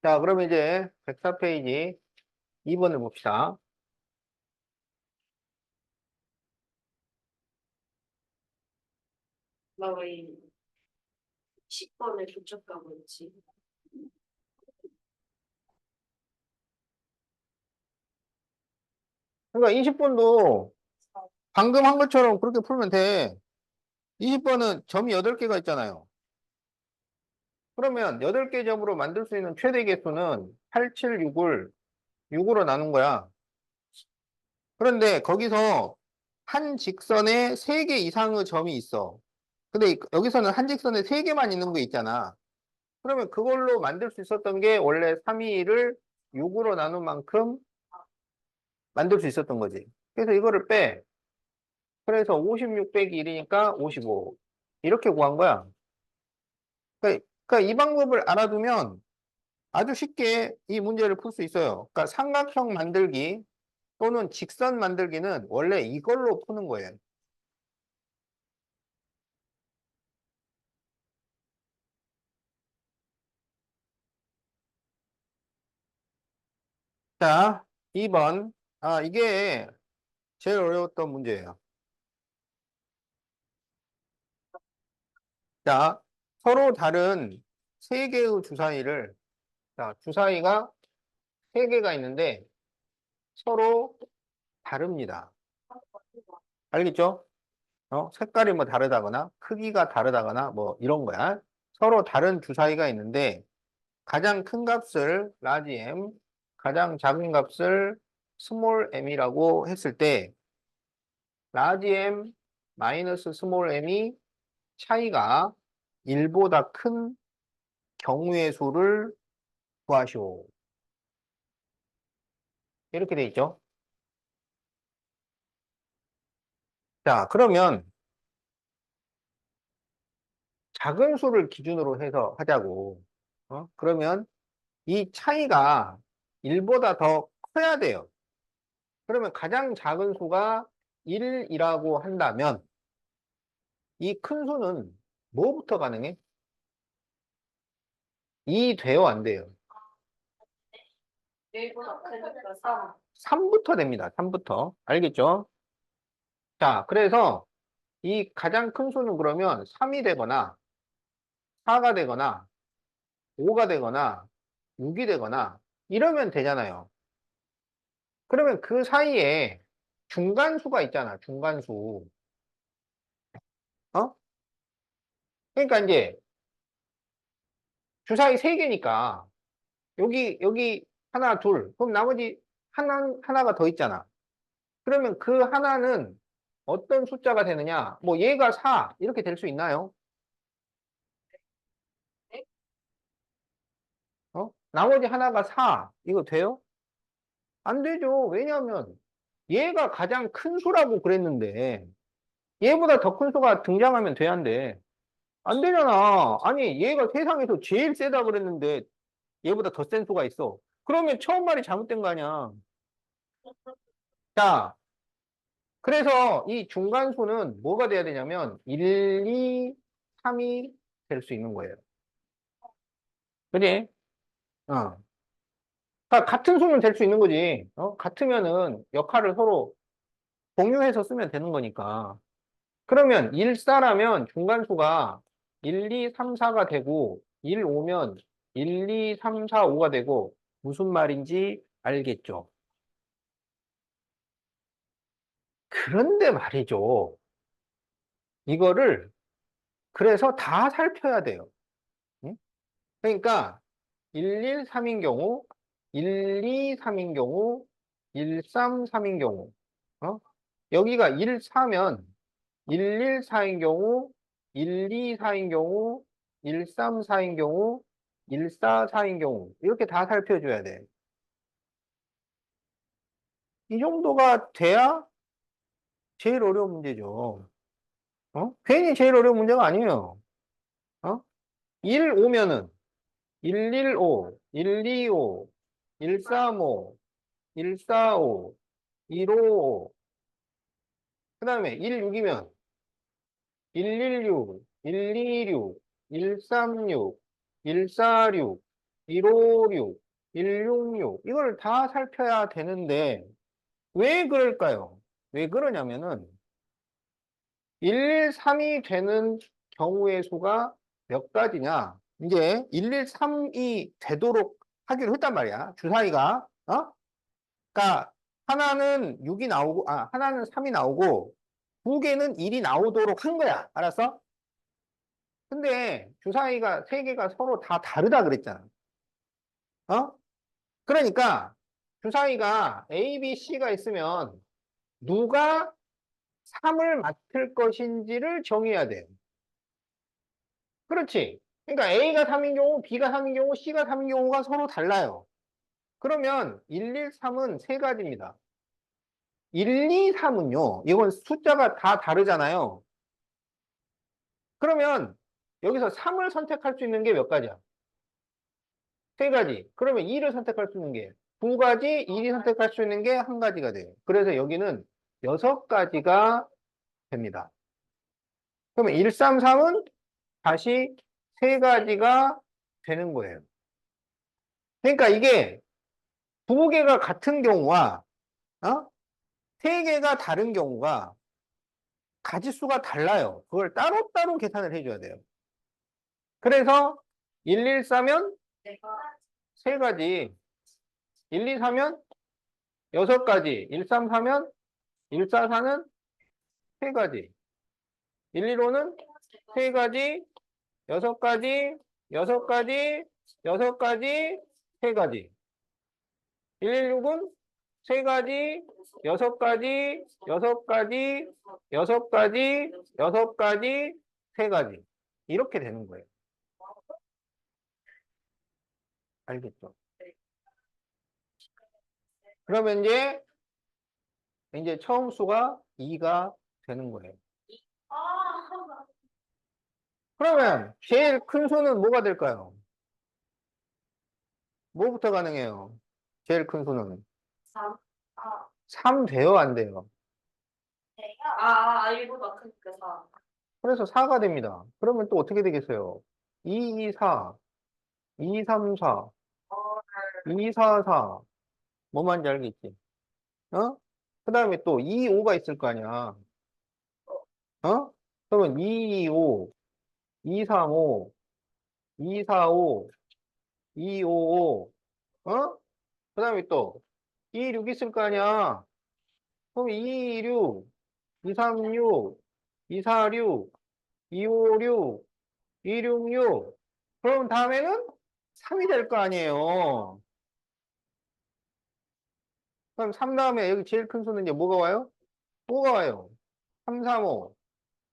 자, 그러면 이제 104페이지 2번을 봅시다. 나왜 10번을 교착하고 있지? 그러니까 20번도 방금 한 것처럼 그렇게 풀면 돼. 20번은 점이 8개가 있잖아요. 그러면 8개 점으로 만들 수 있는 최대 개수는 8, 7, 6을 6으로 나눈 거야. 그런데 거기서 한 직선에 3개 이상의 점이 있어. 근데 여기서는 한 직선에 3개만 있는 거 있잖아. 그러면 그걸로 만들 수 있었던 게 원래 321을 6으로 나눈 만큼 만들 수 있었던 거지. 그래서 이거를 빼. 그래서 56 빼기 1이니까 55. 이렇게 구한 거야. 그러니까 이 방법을 알아두면 아주 쉽게 이 문제를 풀 수 있어요. 그러니까 삼각형 만들기 또는 직선 만들기는 원래 이걸로 푸는 거예요. 자, 2번. 아, 이게 제일 어려웠던 문제예요. 자, 서로 다른 세 개의 주사위를, 자, 주사위가 세 개가 있는데 서로 다릅니다. 알겠죠? 색깔이 뭐 다르다거나 크기가 다르다거나 뭐 이런 거야. 서로 다른 주사위가 있는데 가장 큰 값을 라지 M, 가장 작은 값을 스몰 m이라고 했을 때 라지 M 마이너스 스몰 m이 차이가 1보다 큰 경우의 수를 구하시오. 이렇게 돼 있죠. 자, 그러면 작은 수를 기준으로 해서 하자고. 그러면 이 차이가 1보다 더 커야 돼요. 그러면 가장 작은 수가 1이라고 한다면 이 큰 수는 뭐부터 가능해? 2 돼요, 안 돼요? 1보다 크니까 3. 3부터 됩니다. 3부터. 알겠죠? 자, 그래서 이 가장 큰 수는 그러면 3이 되거나 4가 되거나 5가 되거나 6이 되거나 이러면 되잖아요. 그러면 그 사이에 중간수가 있잖아. 중간수. 어? 그러니까 이제 주사위 3개니까 여기 하나, 둘. 그럼 나머지 하나가 더 있잖아. 그러면 그 하나는 어떤 숫자가 되느냐? 뭐 얘가 4 이렇게 될 수 있나요? 나머지 하나가 4 이거 돼요? 안 되죠. 왜냐하면 얘가 가장 큰 수라고 그랬는데 얘보다 더 큰 수가 등장하면 돼야 한대. 안 되잖아. 아니 얘가 세상에서 제일 세다 그랬는데 얘보다 더 센 수가 있어. 그러면 처음 말이 잘못된 거 아니야. 자, 그래서 이 중간수는 뭐가 돼야 되냐면 1, 2, 3이 될 수 있는 거예요. 그지? 어. 그러니까 같은 수는 될 수 있는 거지. 같으면은 역할을 서로 공유해서 쓰면 되는 거니까. 그러면 1, 4라면 중간수가 1, 2, 3, 4가 되고 1 오면 1, 2, 3, 4, 5가 되고 무슨 말인지 알겠죠? 그런데 말이죠. 이거를 그래서 다 살펴야 돼요. 응? 그러니까 1, 1, 3인 경우, 1, 2, 3인 경우, 1, 3, 3인 경우. 여기가 1, 4면 1, 1, 4인 경우, 1, 2, 4인 경우, 1, 3, 4인 경우, 1, 4, 4인 경우. 이렇게 다 살펴줘야 돼. 이 정도가 돼야 제일 어려운 문제죠. 괜히 제일 어려운 문제가 아니에요. 어? 1 오면은 115, 125, 135, 145, 155. 그 다음에 16이면 116, 126, 136, 146, 156, 166. 이걸 다 살펴야 되는데 왜 그럴까요? 왜 그러냐면은 113이 되는 경우의 수가 몇 가지냐? 이제 113이 되도록 하기로 했단 말이야. 주사위가. 그러니까 하나는 6이 나오고, 하나는 3이 나오고, 두 개는 1이 나오도록 한 거야. 알았어? 근데 주사위가 세 개가 서로 다 다르다 그랬잖아. 어? 그러니까 주사위가 A, B, C가 있으면 누가 3을 맡을 것인지를 정해야 돼. 그렇지. 그러니까 A가 3인 경우, B가 3인 경우, C가 3인 경우가 서로 달라요. 그러면 1, 2, 3은 세 가지입니다. 1, 2, 3은요. 이건 숫자가 다 다르잖아요. 그러면 여기서 3을 선택할 수 있는 게 몇 가지야? 세 가지. 그러면 2를 선택할 수 있는 게 두 가지, 1이 선택할 수 있는 게 한 가지가 돼요. 그래서 여기는 6가지가 됩니다. 그러면 1, 3, 3은 다시 세 가지가 되는 거예요. 그러니까 이게 두 개가 같은 경우와 어? 세 개가 다른 경우가 가지수가 달라요. 그걸 따로따로 계산을 해줘야 돼요. 그래서 1, 1, 4면 내가 세 가지, 1, 2, 4면 6가지, 1, 3, 4면 1, 4, 4는 세 가지, 1, 1, 5는 세 가지, 6가지, 6가지, 6가지, 세 가지. 1, 1, 6은 세 가지, 여섯 가지, 여섯 가지, 여섯 가지, 여섯 가지, 세 가지. 이렇게 되는 거예요. 알겠죠? 그러면 이제 처음 수가 2가 되는 거예요. 아, 그러면 제일 큰 수는 뭐가 될까요? 뭐부터 가능해요? 제일 큰 수는 3. 아, 3 돼요, 안 돼요? 이보다 크니까 4. 그래서 4가 됩니다. 그러면 또 어떻게 되겠어요? 2, 2, 4, 2, 3, 4, 2, 4, 4. 뭐 말인지 알겠지? 어? 그 다음에 또 2, 5가 있을 거 아니야. 어? 그러면 2, 2, 5, 2, 3, 5, 2, 4, 5, 2, 5, 5. 어? 그 다음에 또 2, 6 있을 거 아니야. 그럼 2, 6, 2, 3, 6, 2, 4, 6, 2, 5, 6, 2, 6, 6. 그럼 다음에는 3이 될 거 아니에요. 그럼 3 다음에 여기 제일 큰 수는 이제 뭐가 와요? 뭐가 와요? 3, 3, 5,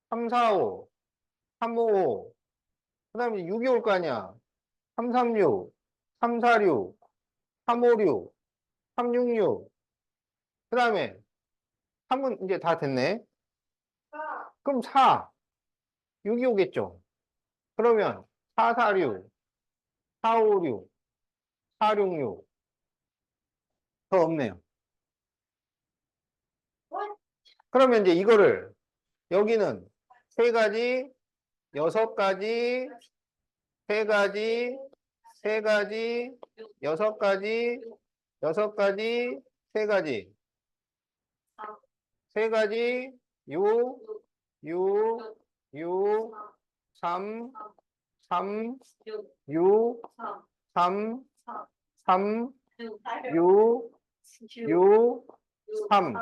3, 4, 5, 3, 5, 5. 그 다음에 6이 올 거 아니야. 3, 3, 6, 3, 4, 6, 3, 5, 6, 3, 6, 6. 그 다음에 3은 이제 다 됐네. 그럼 4, 6이 오겠죠. 그러면 4, 4, 6, 4, 5, 6, 4, 6, 6. 더 없네요. 그러면 이제 이거를 여기는 세 가지, 여섯 가지, 세 가지, 세 가지, 여섯 가지, 여섯 가지, 세 가지, 세 가지, 6, 6, 6, 3, 3, 6, 3, 3, 6, 6, 3,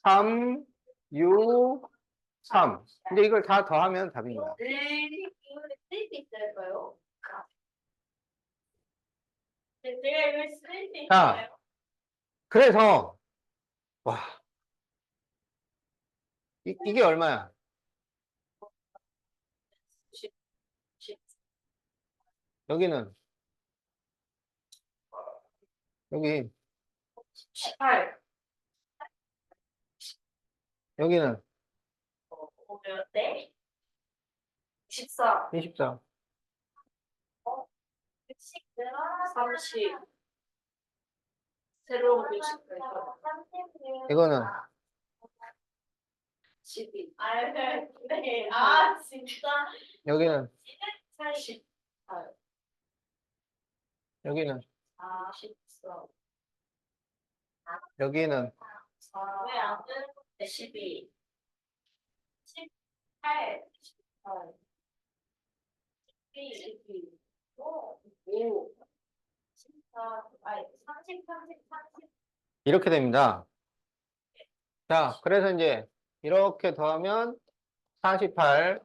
3, 6, 3. 이제 이걸 다 더하면 답입니다. 이거를 쓸 수 있을까요? 제가 이걸 쓸 수 자, 있을까요? 그래서, 와, 이게 얼마야? 10, 10, 여기는, 여기, 8. 여기는 오면 네? 14. 24. 30. 새로운 글씨가 있어. 이거는 12. 네. 진짜. 여기는 48. 여기는 44. 여기는 왜안 되는데 12. 18. 18. 12. 5. 14. 30, 30, 30. 이렇게 됩니다. 자, 그래서 이제 이렇게 더하면 48,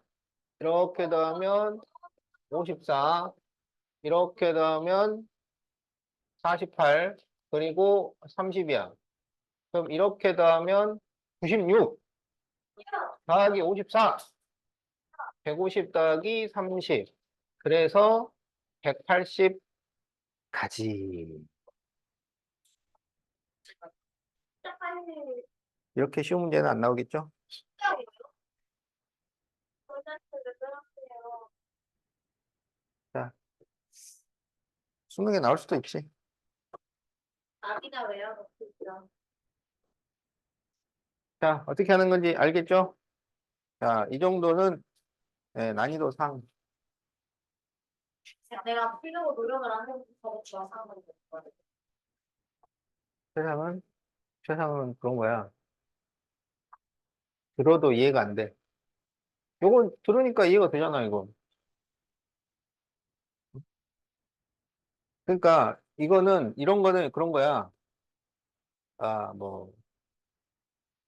이렇게 더하면 54, 이렇게 더하면 48, 그리고 30이야. 그럼 이렇게 더하면 96 더하기 54, 150 더하기 30. 그래서 180가지. 이렇게 쉬운 문제는 안 나오겠죠? 자, 수능에 나올 수도 있지. 아기가 왜요? 그죠? 자, 어떻게 하는 건지 알겠죠? 자, 이 정도는 난이도 상. 내가 풀려고 노력을 안 해서 더 좋아서 하는 거거든. 세상은, 세상은 그런 거야. 들어도 이해가 안 돼. 요건 들으니까 이해가 되잖아, 이거. 그러니까 이거는, 이런 거는 그런 거야. 아, 뭐,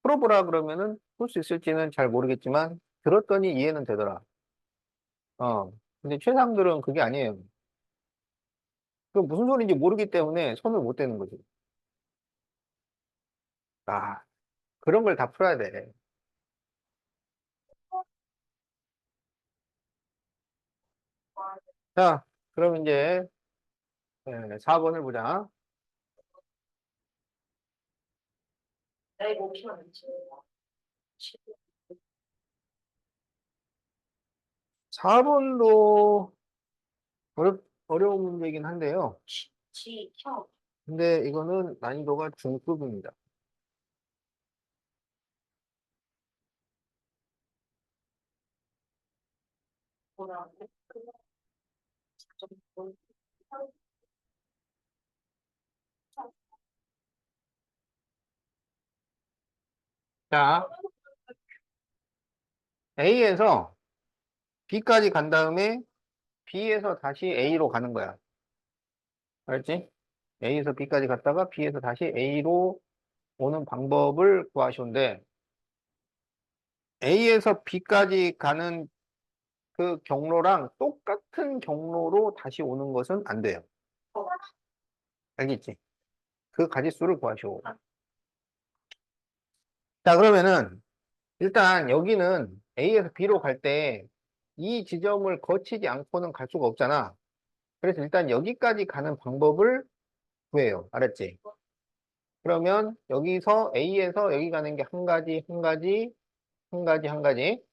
풀어보라 그러면은 풀 수 있을지는 잘 모르겠지만, 들었더니 이해는 되더라. 근데 최상들은 그게 아니에요. 그 무슨 소리인지 모르기 때문에 손을 못 대는 거지. 아, 그런 걸 다 풀어야 돼. 자, 그럼 이제 4번을 보자. 내 목표는 지금 4번도 어려운 문제이긴 한데요. 지형 근데 이거는 난이도가 중급입니다. 보라고 좀 자, A에서 B까지 간 다음에 B에서 다시 A로 가는 거야. 알지? A에서 B까지 갔다가 B에서 다시 A로 오는 방법을 구하시는데 A에서 B까지 가는 그 경로랑 똑같은 경로로 다시 오는 것은 안 돼요. 알겠지? 그 가짓수를 구하시오. 자, 그러면은 일단 여기는 A에서 B로 갈 때 이 지점을 거치지 않고는 갈 수가 없잖아. 그래서 일단 여기까지 가는 방법을 구해요. 알았지? 그러면 여기서 A에서 여기 가는 게 한 가지, 한 가지, 한 가지, 한 가지.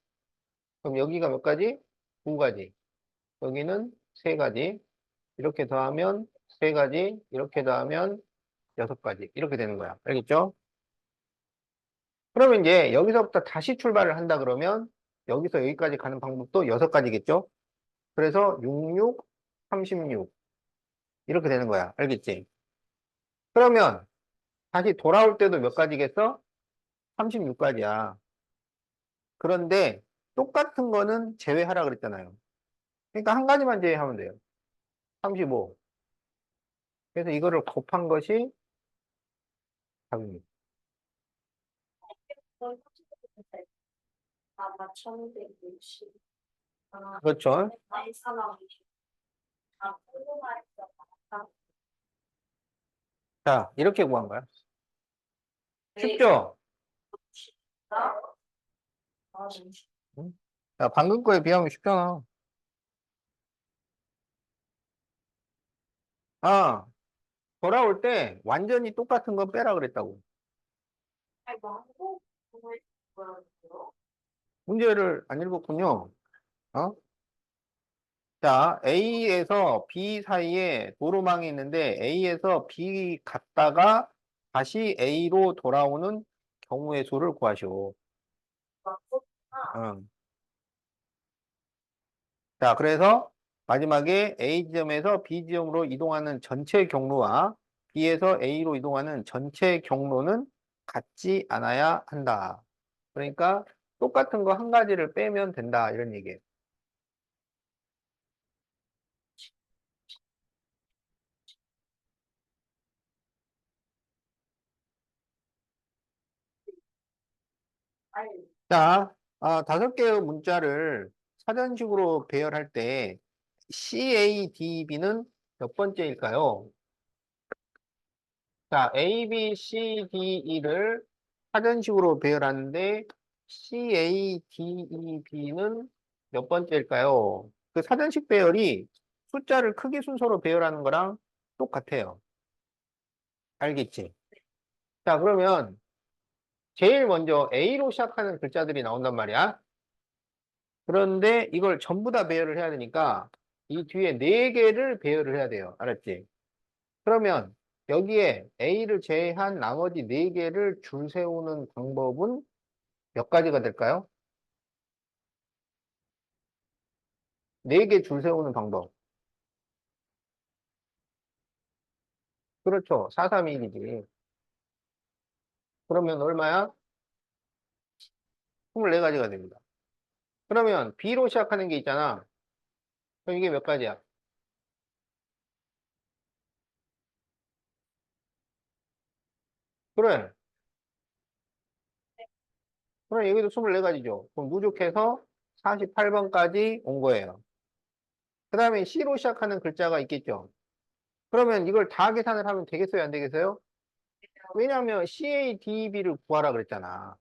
그럼 여기가 몇 가지? 두 가지. 여기는 세 가지. 이렇게 더하면 세 가지. 이렇게 더하면 여섯 가지. 이렇게 되는 거야. 알겠죠? 그러면 이제 여기서부터 다시 출발을 한다 그러면 여기서 여기까지 가는 방법도 여섯 가지겠죠? 그래서 66, 36. 이렇게 되는 거야. 알겠지? 그러면 다시 돌아올 때도 몇 가지겠어? 36가지야. 그런데 똑같은 거는 제외하라 그랬잖아요. 그러니까 한 가지만 제외하면 돼요. 35. 그래서 이거를 곱한 것이 답입니다. 아마 1960 그렇죠? 나이 사람이 궁금하니까 자, 이렇게 구한 거야. 쉽죠? 응? 야, 방금 거에 비하면 쉽잖아. 아, 돌아올 때 완전히 똑같은 거 빼라 그랬다고. 문제를 안 읽었군요. 어? 자, A에서 B 사이에 도로망이 있는데 A에서 B 갔다가 다시 A로 돌아오는 경우의 수를 구하시오. 응. 자, 그래서 마지막에 A 지점에서 B 지점으로 이동하는 전체 경로와 B에서 A로 이동하는 전체 경로는 같지 않아야 한다. 그러니까 똑같은 거 한 가지를 빼면 된다. 이런 얘기예요. 자, 다섯 개의 문자를 사전식으로 배열할 때 CADB는 몇 번째일까요? 자, A, B, C, D, E를 사전식으로 배열하는데 CADEB는 몇 번째일까요? 그 사전식 배열이 숫자를 크기 순서로 배열하는 거랑 똑같아요. 알겠지? 자, 그러면 제일 먼저 A로 시작하는 글자들이 나온단 말이야. 그런데 이걸 전부 다 배열을 해야 되니까 이 뒤에 네 개를 배열을 해야 돼요. 알았지? 그러면 여기에 A를 제외한 나머지 네 개를 줄 세우는 방법은 몇 가지가 될까요? 네 개 줄 세우는 방법. 그렇죠. 4, 3, 1이지. 그러면 얼마야? 24가지가 됩니다. 그러면 B로 시작하는 게 있잖아. 그럼 이게 몇 가지야? 그래. 그럼 여기도 24가지죠. 그럼 누적해서 48번까지 온 거예요. 그 다음에 C로 시작하는 글자가 있겠죠. 그러면 이걸 다 계산을 하면 되겠어요? 안 되겠어요? 왜냐하면 CADB를 구하라 그랬잖아.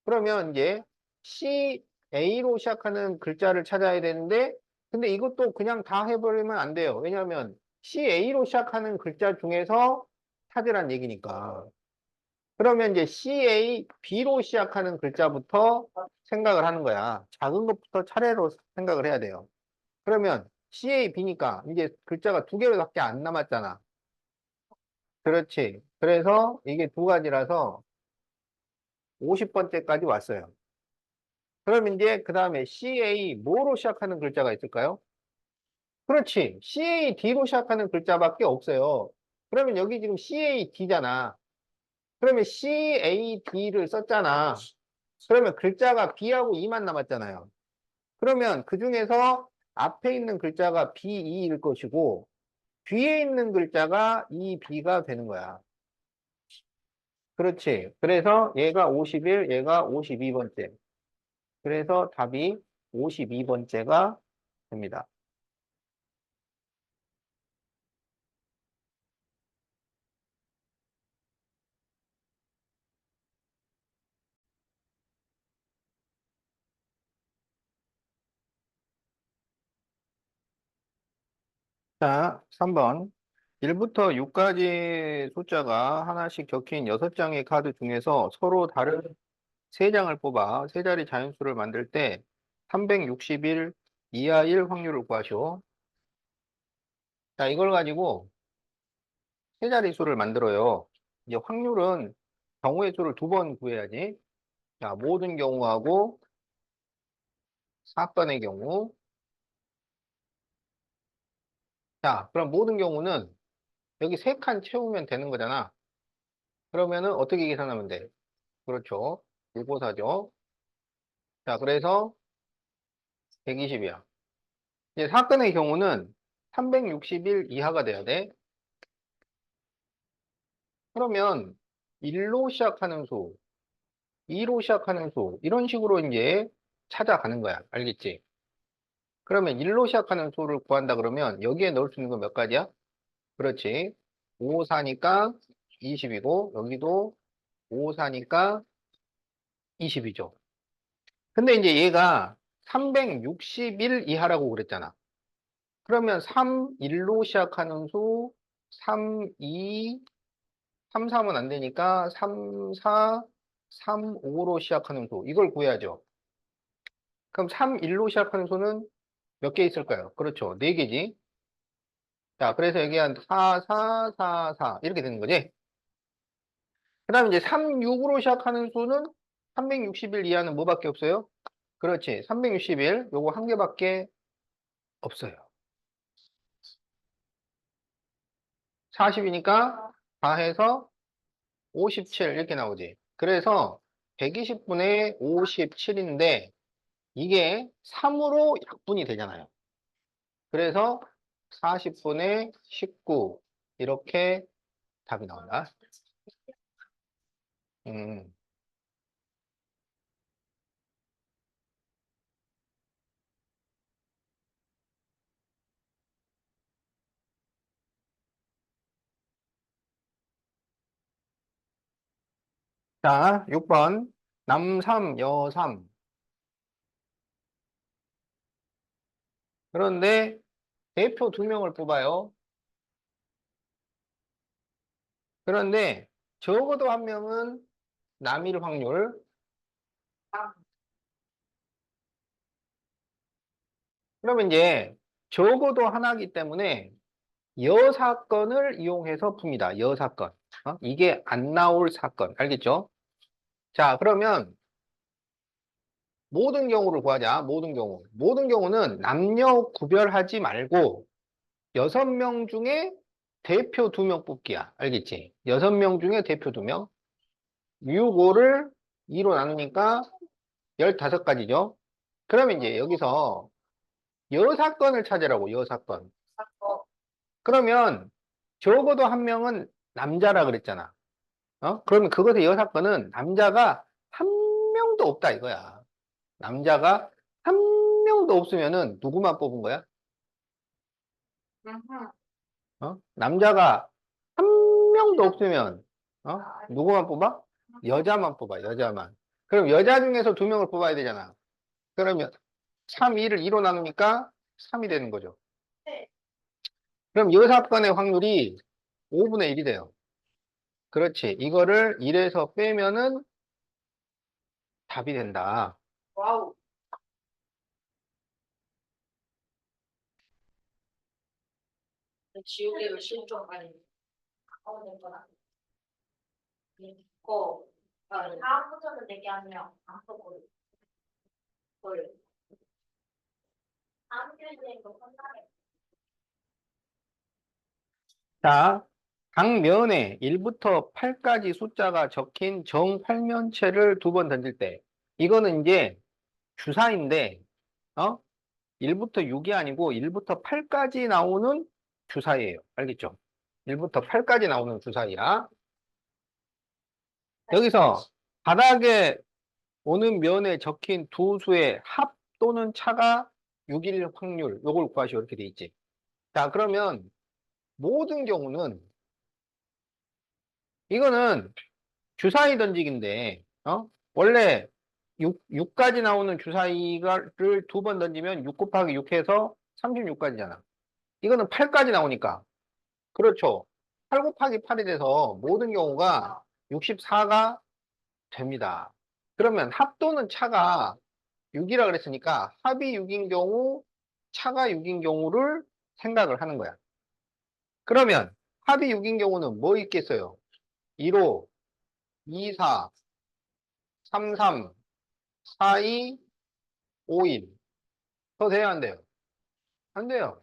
그러면 이제 CA로 시작하는 글자를 찾아야 되는데, 근데 이것도 그냥 다 해버리면 안 돼요. 왜냐하면 CA로 시작하는 글자 중에서 찾으란 얘기니까. 그러면 이제 CAB로 시작하는 글자부터 생각을 하는 거야. 작은 것부터 차례로 생각을 해야 돼요. 그러면 CAB니까 이제 글자가 두 개밖에 안 남았잖아. 그렇지. 그래서 이게 두 가지라서 50번째까지 왔어요. 그럼 이제 그 다음에 CA 뭐로 시작하는 글자가 있을까요? 그렇지. CAD로 시작하는 글자밖에 없어요. 그러면 여기 지금 CAD잖아. 그러면 CAD를 썼잖아. 그러면 글자가 B하고 E만 남았잖아요. 그러면 그 중에서 앞에 있는 글자가 BE일 것이고 뒤에 있는 글자가 EB가 되는 거야. 그렇지. 그래서 얘가 51, 얘가 52번째. 그래서 답이 52번째가 됩니다. 자, 3번. 1부터 6까지 숫자가 하나씩 적힌 6장의 카드 중에서 서로 다른 3장을 뽑아 세 자리 자연수를 만들 때 361 이하일 확률을 구하시오. 자, 이걸 가지고 세 자리 수를 만들어요. 이제 확률은 경우의 수를 2번 구해야지. 자, 모든 경우하고 사건의 경우. 자, 그럼 모든 경우는 여기 3칸 채우면 되는 거잖아. 그러면은 어떻게 계산하면 돼? 그렇죠. 154죠. 자, 그래서 120이야. 이제 사건의 경우는 361 이하가 돼야 돼. 그러면 1로 시작하는 수, 2로 시작하는 수, 이런 식으로 이제 찾아가는 거야. 알겠지? 그러면 1로 시작하는 수를 구한다 그러면 여기에 넣을 수 있는 건 몇 가지야? 그렇지. 5, 4니까 20이고, 여기도 5, 4니까 20이죠. 근데 이제 얘가 361 이하라고 그랬잖아. 그러면 3, 1로 시작하는 수, 3, 2, 3, 3은 안 되니까 3, 4, 3, 5로 시작하는 수. 이걸 구해야죠. 그럼 3, 1로 시작하는 수는 몇 개 있을까요? 그렇죠. 4개지. 자, 그래서 여기 한 4, 4, 4, 4 이렇게 되는 거지. 그 다음에 이제 3, 6으로 시작하는 수는 361 이하는 뭐밖에 없어요? 그렇지. 361 요거 한 개밖에 없어요. 40이니까 다 해서 57 이렇게 나오지. 그래서 120분의 57인데 이게 3으로 약분이 되잖아요. 그래서 40분의 19 이렇게 답이 나온다. 음. 자, 6번 남삼, 여삼. 그런데 대표 2명을 뽑아요. 그런데 적어도 한 명은 남일 확률. 그러면 이제 적어도 하나이기 때문에 여사건을 이용해서 풉니다. 여사건. 이게 안 나올 사건. 알겠죠? 자, 그러면 모든 경우를 구하자. 모든 경우. 모든 경우는 남녀 구별하지 말고 6명 중에 대표 2명 뽑기야. 알겠지? 6명 중에 대표 2명. 6, 5를 2로 나누니까 15가지죠. 그러면 이제 여기서 여사건을 찾으라고, 여사건. 그러면 적어도 한 명은 남자라 그랬잖아. 그러면 그것의 여사건은 남자가 한 명도 없다 이거야. 남자가 한 명도 없으면은 누구만 뽑은 거야? 남자가 한 명도 없으면 어? 누구만 뽑아? 여자만 뽑아, 여자만. 그럼 여자 중에서 두 명을 뽑아야 되잖아. 그러면 3, 2를 2로 나누니까 3이 되는 거죠. 네. 그럼 이 사건의 확률이 5분의 1이 돼요. 그렇지. 이거를 1에서 빼면은 답이 된다. 와우. 지우개를 실종 아니. 하면 될 거다. 고. 다음부터는 내게 하면 안 써버려. 걸. 다음 주에 이거 끝나게. 자, 각 면에 1부터 8까지 숫자가 적힌 정팔면체를 두 번 던질 때, 이거는 이제 주사인데, 1부터 6이 아니고 1부터 8까지 나오는 주사예요. 알겠죠? 1부터 8까지 나오는 주사이야. 여기서 바닥에 오는 면에 적힌 두 수의 합 또는 차가 6일 확률, 요걸 구하시오. 이렇게 돼 있지. 자, 그러면 모든 경우는, 이거는 주사위 던지기인데, 원래 6까지 나오는 주사위를 두 번 던지면 6 곱하기 6 해서 36까지잖아. 이거는 8까지 나오니까. 그렇죠. 8 곱하기 8이 돼서 모든 경우가 64가 됩니다. 그러면 합 또는 차가 6이라 그랬으니까 합이 6인 경우, 차가 6인 경우를 생각을 하는 거야. 그러면 합이 6인 경우는 뭐 있겠어요? 1호, 2, 4, 3, 3, 4, 2, 5, 1. 더 돼야 안 돼요? 안 돼요.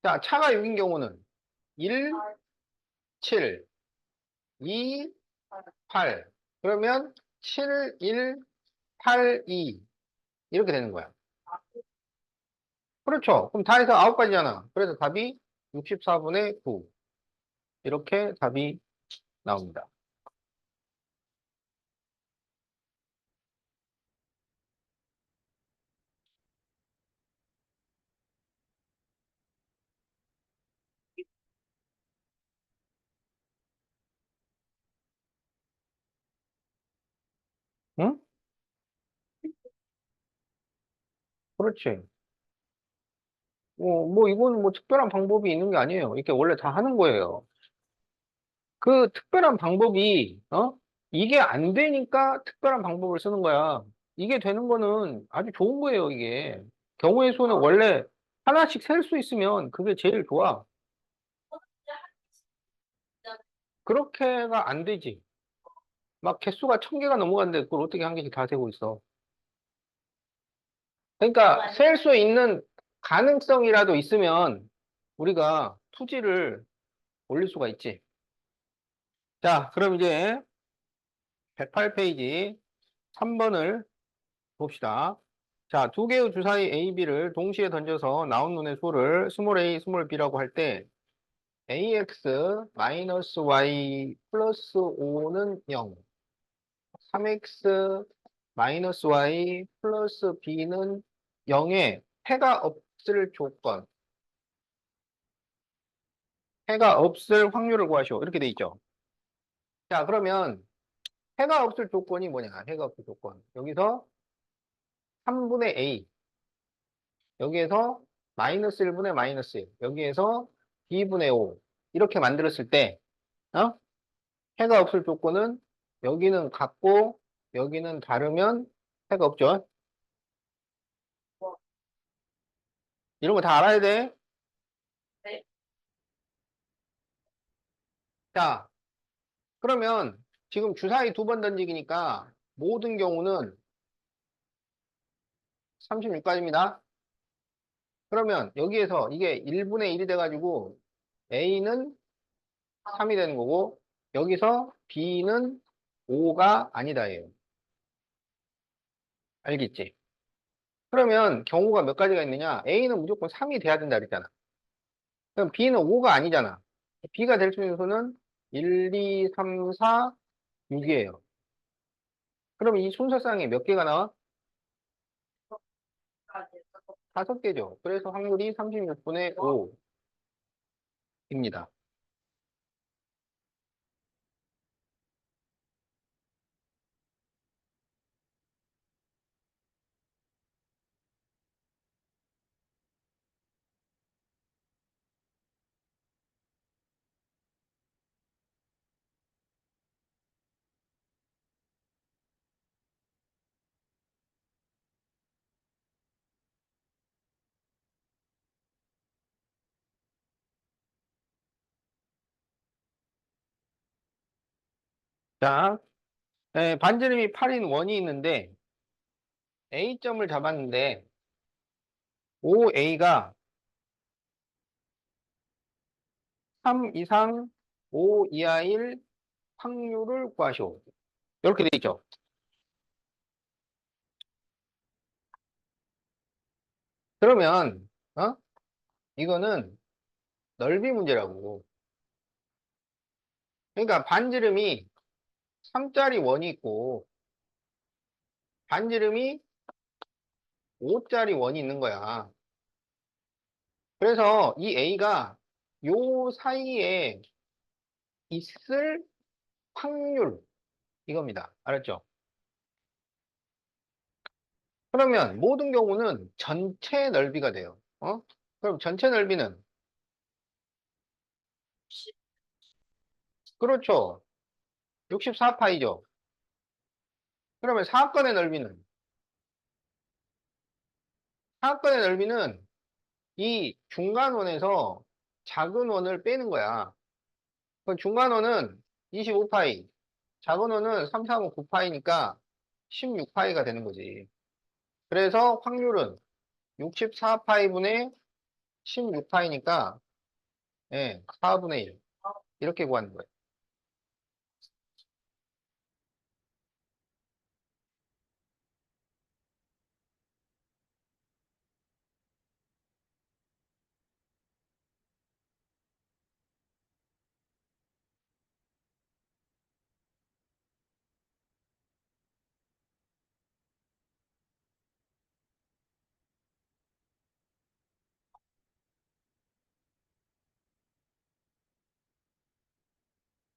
자, 차가 6인 경우는 1, 7, 2, 8. 그러면 7, 1, 8, 2. 이렇게 되는 거야. 그렇죠. 그럼 다 해서 9가지잖아. 그래서 답이 64분의 9. 이렇게 답이 나옵니다. 응? 그렇지. 뭐, 이거는 뭐 특별한 방법이 있는 게 아니에요. 이렇게 원래 다 하는 거예요. 그 특별한 방법이, 이게 안 되니까 특별한 방법을 쓰는 거야. 이게 되는 거는 아주 좋은 거예요, 이게. 경우의 수는 원래 하나씩 셀 수 있으면 그게 제일 좋아. 그렇게가 안 되지. 막 개수가 1000개가 넘어갔는데 그걸 어떻게 한 개씩 다 세고 있어. 그러니까 셀 수 있는 가능성이라도 있으면 우리가 투지를 올릴 수가 있지. 자, 그럼 이제 108페이지 3번을 봅시다. 자, 두 개의 주사위 A, B를 동시에 던져서 나온 눈의 수를 스몰 a, 스몰 b라고 할 때 ax 마이너스 y 플러스 5는 0, 3x 마이너스 y 플러스 b는 0에 해가 없을 조건, 해가 없을 확률을 구하시오. 이렇게 돼 있죠. 자, 그러면 해가 없을 조건이 뭐냐? 해가 없을 조건. 여기서 3분의 a, 여기에서 마이너스 1분의 마이너스 1, 여기에서 2분의 5 이렇게 만들었을 때 어? 해가 없을 조건은 여기는 같고 여기는 다르면 해가 없죠. 이런 거 다 알아야 돼. 네. 자, 그러면 지금 주사위 두 번 던지기니까 모든 경우는 36까지입니다. 그러면 여기에서 이게 1분의 1이 돼가지고 A는 3이 되는 거고 여기서 B는 5가 아니다예요. 알겠지? 그러면 경우가 몇 가지가 있느냐? A는 무조건 3이 돼야 된다 그랬잖아. 그럼 B는 5가 아니잖아. B가 될 수 있는 수는 1, 2, 3, 4, 6이에요. 그럼 이 순서상에 몇 개가 나와? 5개죠. 그래서 확률이 36분의 5입니다. 자, 반지름이 8인 원이 있는데 A점을 잡았는데 OA가 3 이상 5 이하일 확률을 구하시오. 이렇게 돼 있죠. 그러면 이거는 넓이 문제라고. 그러니까 반지름이 3짜리 원이 있고 반지름이 5짜리 원이 있는 거야. 그래서 이 A가 요 사이에 있을 확률 이겁니다. 알았죠? 그러면 모든 경우는 전체 넓이가 돼요. 그럼 전체 넓이는 그렇죠. 64파이죠. 그러면 사건의 넓이는 이 중간원에서 작은 원을 빼는 거야. 그 중간원은 25파이, 작은 원은 3, 4, 5, 9파이니까 16파이가 되는 거지. 그래서 확률은 64파이분의 16파이니까 예, 4분의 1 이렇게 구하는 거예요.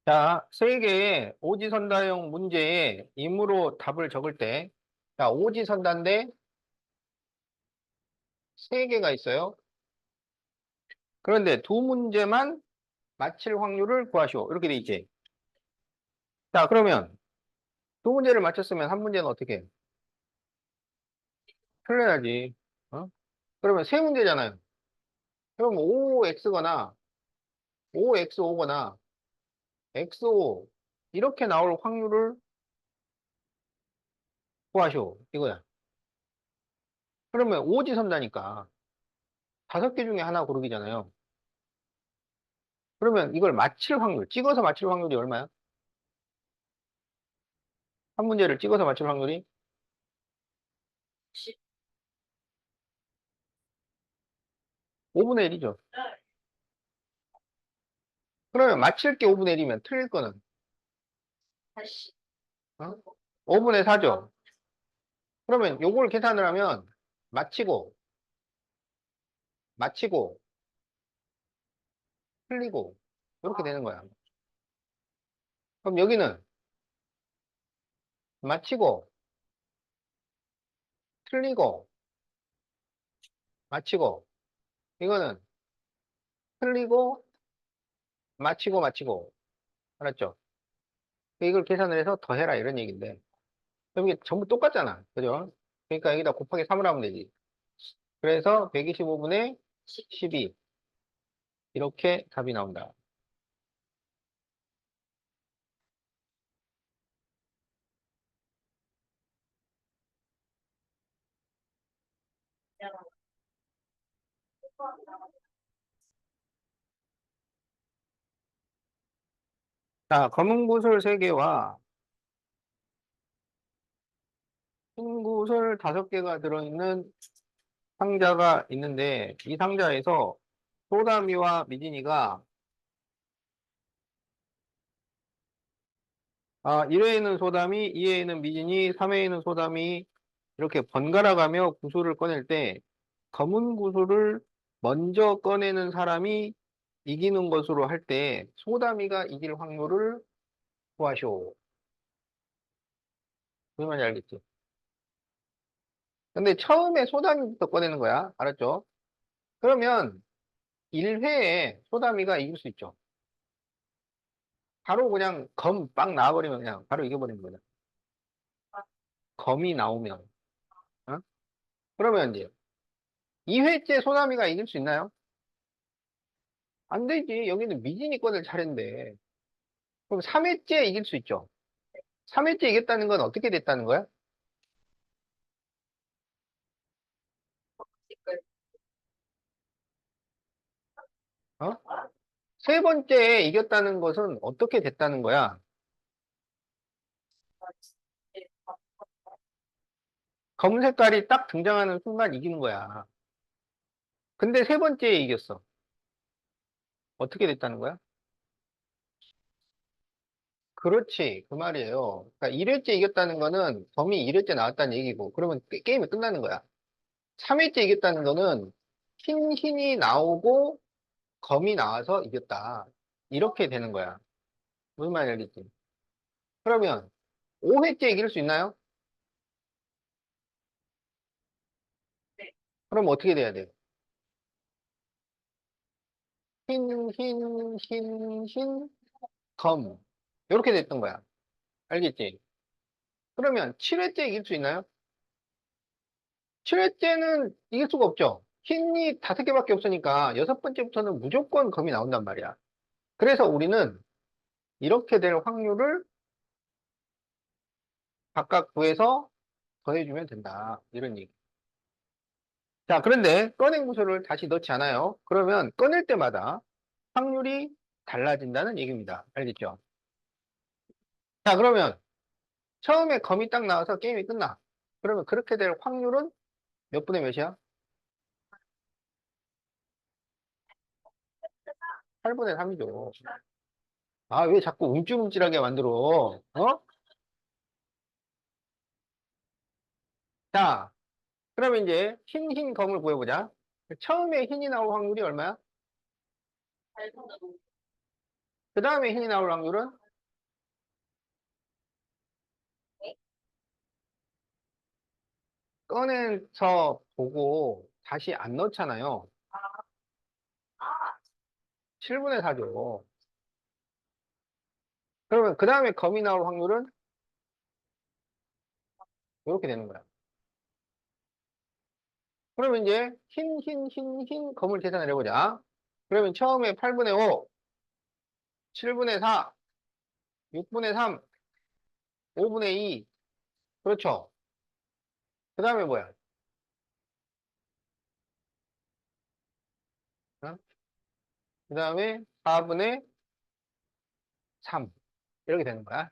자, 세 개의 오지선다형 문제에 임으로 답을 적을 때, 자, 오지선다인데 세 개가 있어요. 그런데 두 문제만 맞힐 확률을 구하시오. 이렇게 돼 있지. 자, 그러면 두 문제를 맞췄으면 한 문제는 어떻게 해? 틀려야지. 어? 그러면 세 문제잖아요. 그럼 5x거나 5x5거나 x5 이렇게 나올 확률을 구하시오. 이거야. 그러면 오지선다니까 다섯 개 중에 하나 고르기잖아요. 그러면 이걸 맞힐 확률, 찍어서 맞힐 확률이 얼마야? 한 문제를 찍어서 맞출 확률이 5분의 1이죠. 그러면 맞힐 게 5분의 1이면 틀릴 거는 5분의 4죠. 그러면 요걸 계산을 하면 맞히고, 맞히고, 틀리고 이렇게 되는 거야. 그럼 여기는 맞히고, 틀리고, 맞히고 이거는 틀리고, 맞히고, 맞히고 알았죠? 이걸 계산을 해서 더해라 이런 얘기인데 그럼 이게 전부 똑같잖아. 그죠? 그러니까 여기다 곱하기 3을 하면 되지. 그래서 125분의 12 이렇게 답이 나온다. 자, 검은 구슬 3개와 흰 구슬 5개가 들어있는 상자가 있는데 이 상자에서 소다미와 미진이가 1회에는 소다미, 2회에는 미진이, 3회에는 소다미 이렇게 번갈아 가며 구슬을 꺼낼 때 검은 구슬을 먼저 꺼내는 사람이 이기는 것으로 할 때 소다미가 이길 확률을 구하시오. 무슨 말인지 알겠지? 근데 처음에 소다미부터 꺼내는 거야. 알았죠? 그러면 1회에 소다미가 이길 수 있죠. 바로 그냥 검 빵 나와버리면 그냥 바로 이겨버리는 거죠. 검이 나오면. 어? 그러면 이제 2회째 소나미가 이길 수 있나요? 안 되지. 여기는 미진이 꺼낼 차례인데. 그럼 3회째 이길 수 있죠. 3회째 이겼다는 건 어떻게 됐다는 거야? 어? 세 번째 이겼다는 것은 어떻게 됐다는 거야? 검은 색깔이 딱 등장하는 순간 이기는 거야. 근데 세 번째에 이겼어. 어떻게 됐다는 거야? 그렇지. 그 말이에요. 그러니까 1회째 이겼다는 거는 범이 1회째 나왔다는 얘기고, 그러면 게임이 끝나는 거야. 3회째 이겼다는 거는 흰이 나오고 검이 나와서 이겼다. 이렇게 되는 거야. 무슨 말인지 알겠지? 그러면 5회째 이길 수 있나요? 네. 그럼 어떻게 돼야 돼요? 검. 이렇게 됐던 거야. 알겠지? 그러면 7회째 이길 수 있나요? 7회째는 이길 수가 없죠. 흰이 5개밖에 없으니까 6번째부터는 무조건 검이 나온단 말이야. 그래서 우리는 이렇게 될 확률을 각각 구해서 더해주면 된다. 이런 얘기. 자, 그런데 꺼낸 구조를 다시 넣지 않아요. 그러면 꺼낼 때마다 확률이 달라진다는 얘기입니다. 알겠죠? 자, 그러면 처음에 검이 딱 나와서 게임이 끝나. 그러면 그렇게 될 확률은 몇 분의 몇이야? 8분의 3이죠. 아, 왜 자꾸 움찔움찔하게 만들어? 어? 자, 그러면 이제 흰 검을 구해보자. 처음에 흰이 나올 확률이 얼마야? 그 다음에 흰이 나올 확률은? 꺼내서 보고 다시 안 넣잖아요. 7분의 4죠. 그러면 그 다음에 검이 나올 확률은 이렇게 되는 거야. 그러면 이제 흰 검을 계산을 해보자. 그러면 처음에 8분의 5, 7분의 4, 6분의 3, 5분의 2. 그렇죠. 그 다음에 뭐야? 그 다음에 4분의 3. 이렇게 되는 거야.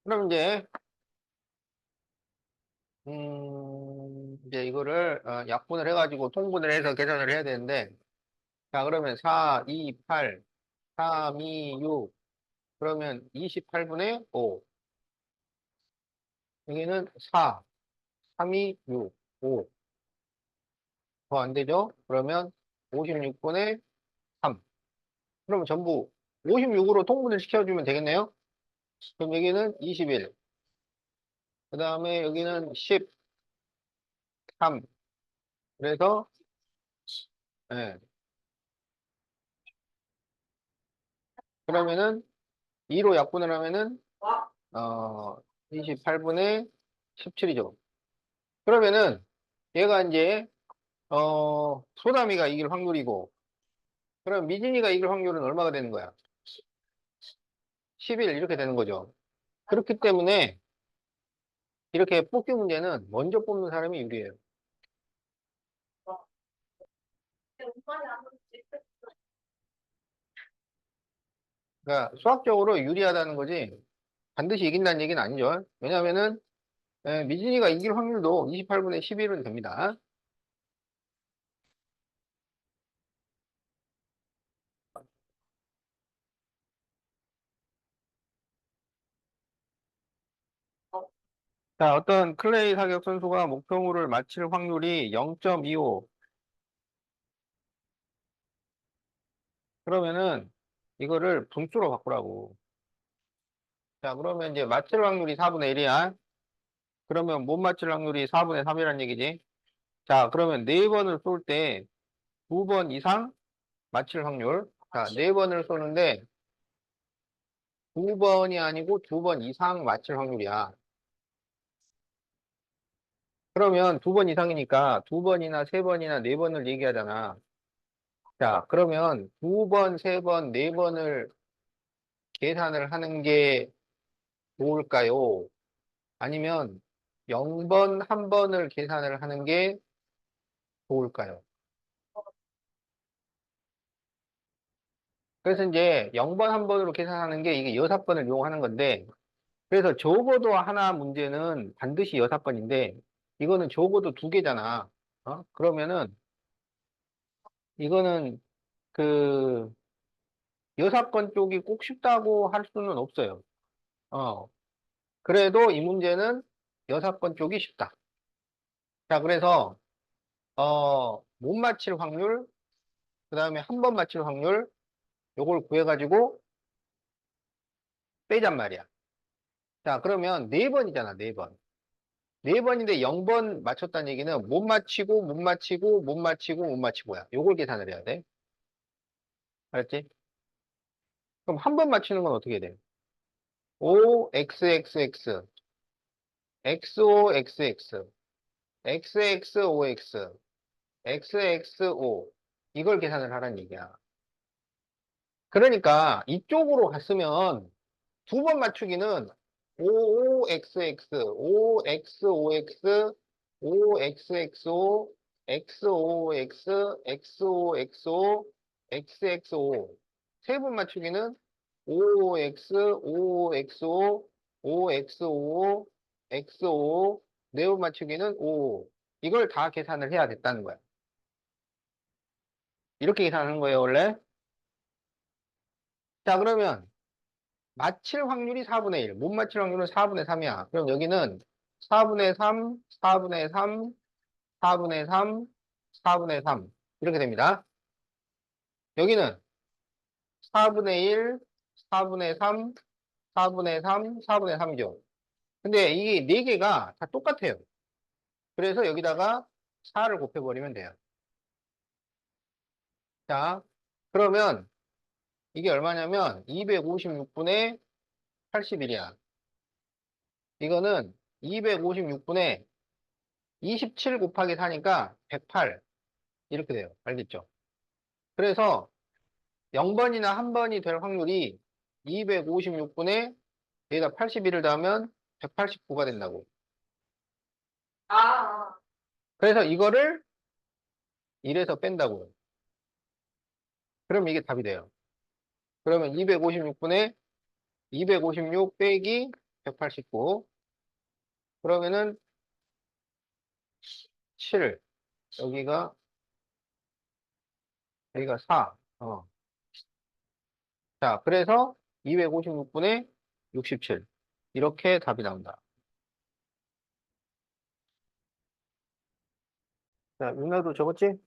그럼 이제 이거를 약분을 해가지고 통분을 해서 계산을 해야 되는데, 자, 그러면 4, 2, 8, 3, 2, 6. 그러면 28분의 5. 여기는 4, 3, 2, 6, 5. 더 안 되죠? 그러면 56분의 3. 그러면 전부 56으로 통분을 시켜주면 되겠네요? 그럼 여기는 21. 그 다음에 여기는 13. 그래서, 예. 그러면은 2로 약분을 하면은, 어, 28분의 17이죠. 그러면은 얘가 이제, 소담이가 이길 확률이고, 그럼 미진이가 이길 확률은 얼마가 되는 거야? 11 이렇게 되는 거죠. 그렇기 때문에 이렇게 뽑기 문제는 먼저 뽑는 사람이 유리해요. 그러니까 수학적으로 유리하다는 거지 반드시 이긴다는 얘기는 아니죠. 왜냐하면은 미진이가 이길 확률도 28분의 11은 됩니다. 자, 어떤 클레이 사격 선수가 목표물을 맞힐 확률이 0.25. 그러면은 이거를 분수로 바꾸라고. 자, 그러면 이제 맞힐 확률이 4분의 1이야. 그러면 못 맞힐 확률이 4분의 3이란 얘기지. 자, 그러면 4번을 쏠 때 2번 이상 맞힐 확률. 자, 4번을 쏘는데 2번이 아니고 2번 이상 맞힐 확률이야. 그러면 2번 이상이니까 2번이나 3번이나 4번을 얘기하잖아. 자, 그러면 두 번, 세 번, 네 번을 계산을 하는 게 좋을까요? 아니면 0번, 한 번을 계산을 하는 게 좋을까요? 그래서 이제 0번, 한 번으로 계산하는 게 이게 6번을 이용하는 건데, 그래서 적어도 하나 문제는 반드시 6번인데, 이거는 적어도 두 개잖아. 그러면은, 이거는 그, 6번 쪽이 꼭 쉽다고 할 수는 없어요. 어, 그래도 이 문제는 6번 쪽이 쉽다. 자, 그래서, 못 맞힐 확률, 그 다음에 한 번 맞힐 확률, 요걸 구해가지고 빼잔 말이야. 자, 그러면 네 번이잖아, 네 번. 네 번인데 0번 맞췄다는 얘기는 못 맞히고, 못 맞히고, 못 맞히고, 못 맞히고야. 요걸 계산을 해야 돼. 알았지? 그럼 한 번 맞추는 건 어떻게 돼? O, X, X, X, X, O, X, X, X, X, O, X, X, X, O. 이걸 계산을 하라는 얘기야. 그러니까 이쪽으로 갔으면 두 번 맞추기는 OXX, OXOX, OXXO, XOX, XOXO, XXO. 세 번 맞추기는 OX, OXO, OXO, XO. 네 번 맞추기는 O. 이걸 다 계산을 해야 됐다는 거야. 이렇게 계산하는 거예요, 원래. 자, 그러면 맞힐 확률이 4분의 1, 못 맞힐 확률은 4분의 3이야. 그럼 여기는 4분의 3, 4분의 3, 4분의 3, 4분의 3. 이렇게 됩니다. 여기는 4분의 1, 4분의 3, 4분의 3, 4분의 3이죠. 근데 이게 4개가 다 똑같아요. 그래서 여기다가 4를 곱해버리면 돼요. 자, 그러면 이게 얼마냐면 256분의 81이야. 이거는 256분의 27 곱하기 4니까 108 이렇게 돼요. 알겠죠? 그래서 0번이나 1번이 될 확률이 256분에 여기다 81을 더하면 189가 된다고. 아, 그래서 이거를 1에서 뺀다고요. 그럼 이게 답이 돼요. 그러면 256분에 256 빼기 189. 그러면은 7. 여기가 4. 자, 그래서 256분에 67. 이렇게 답이 나온다. 자, 윤나도 적었지?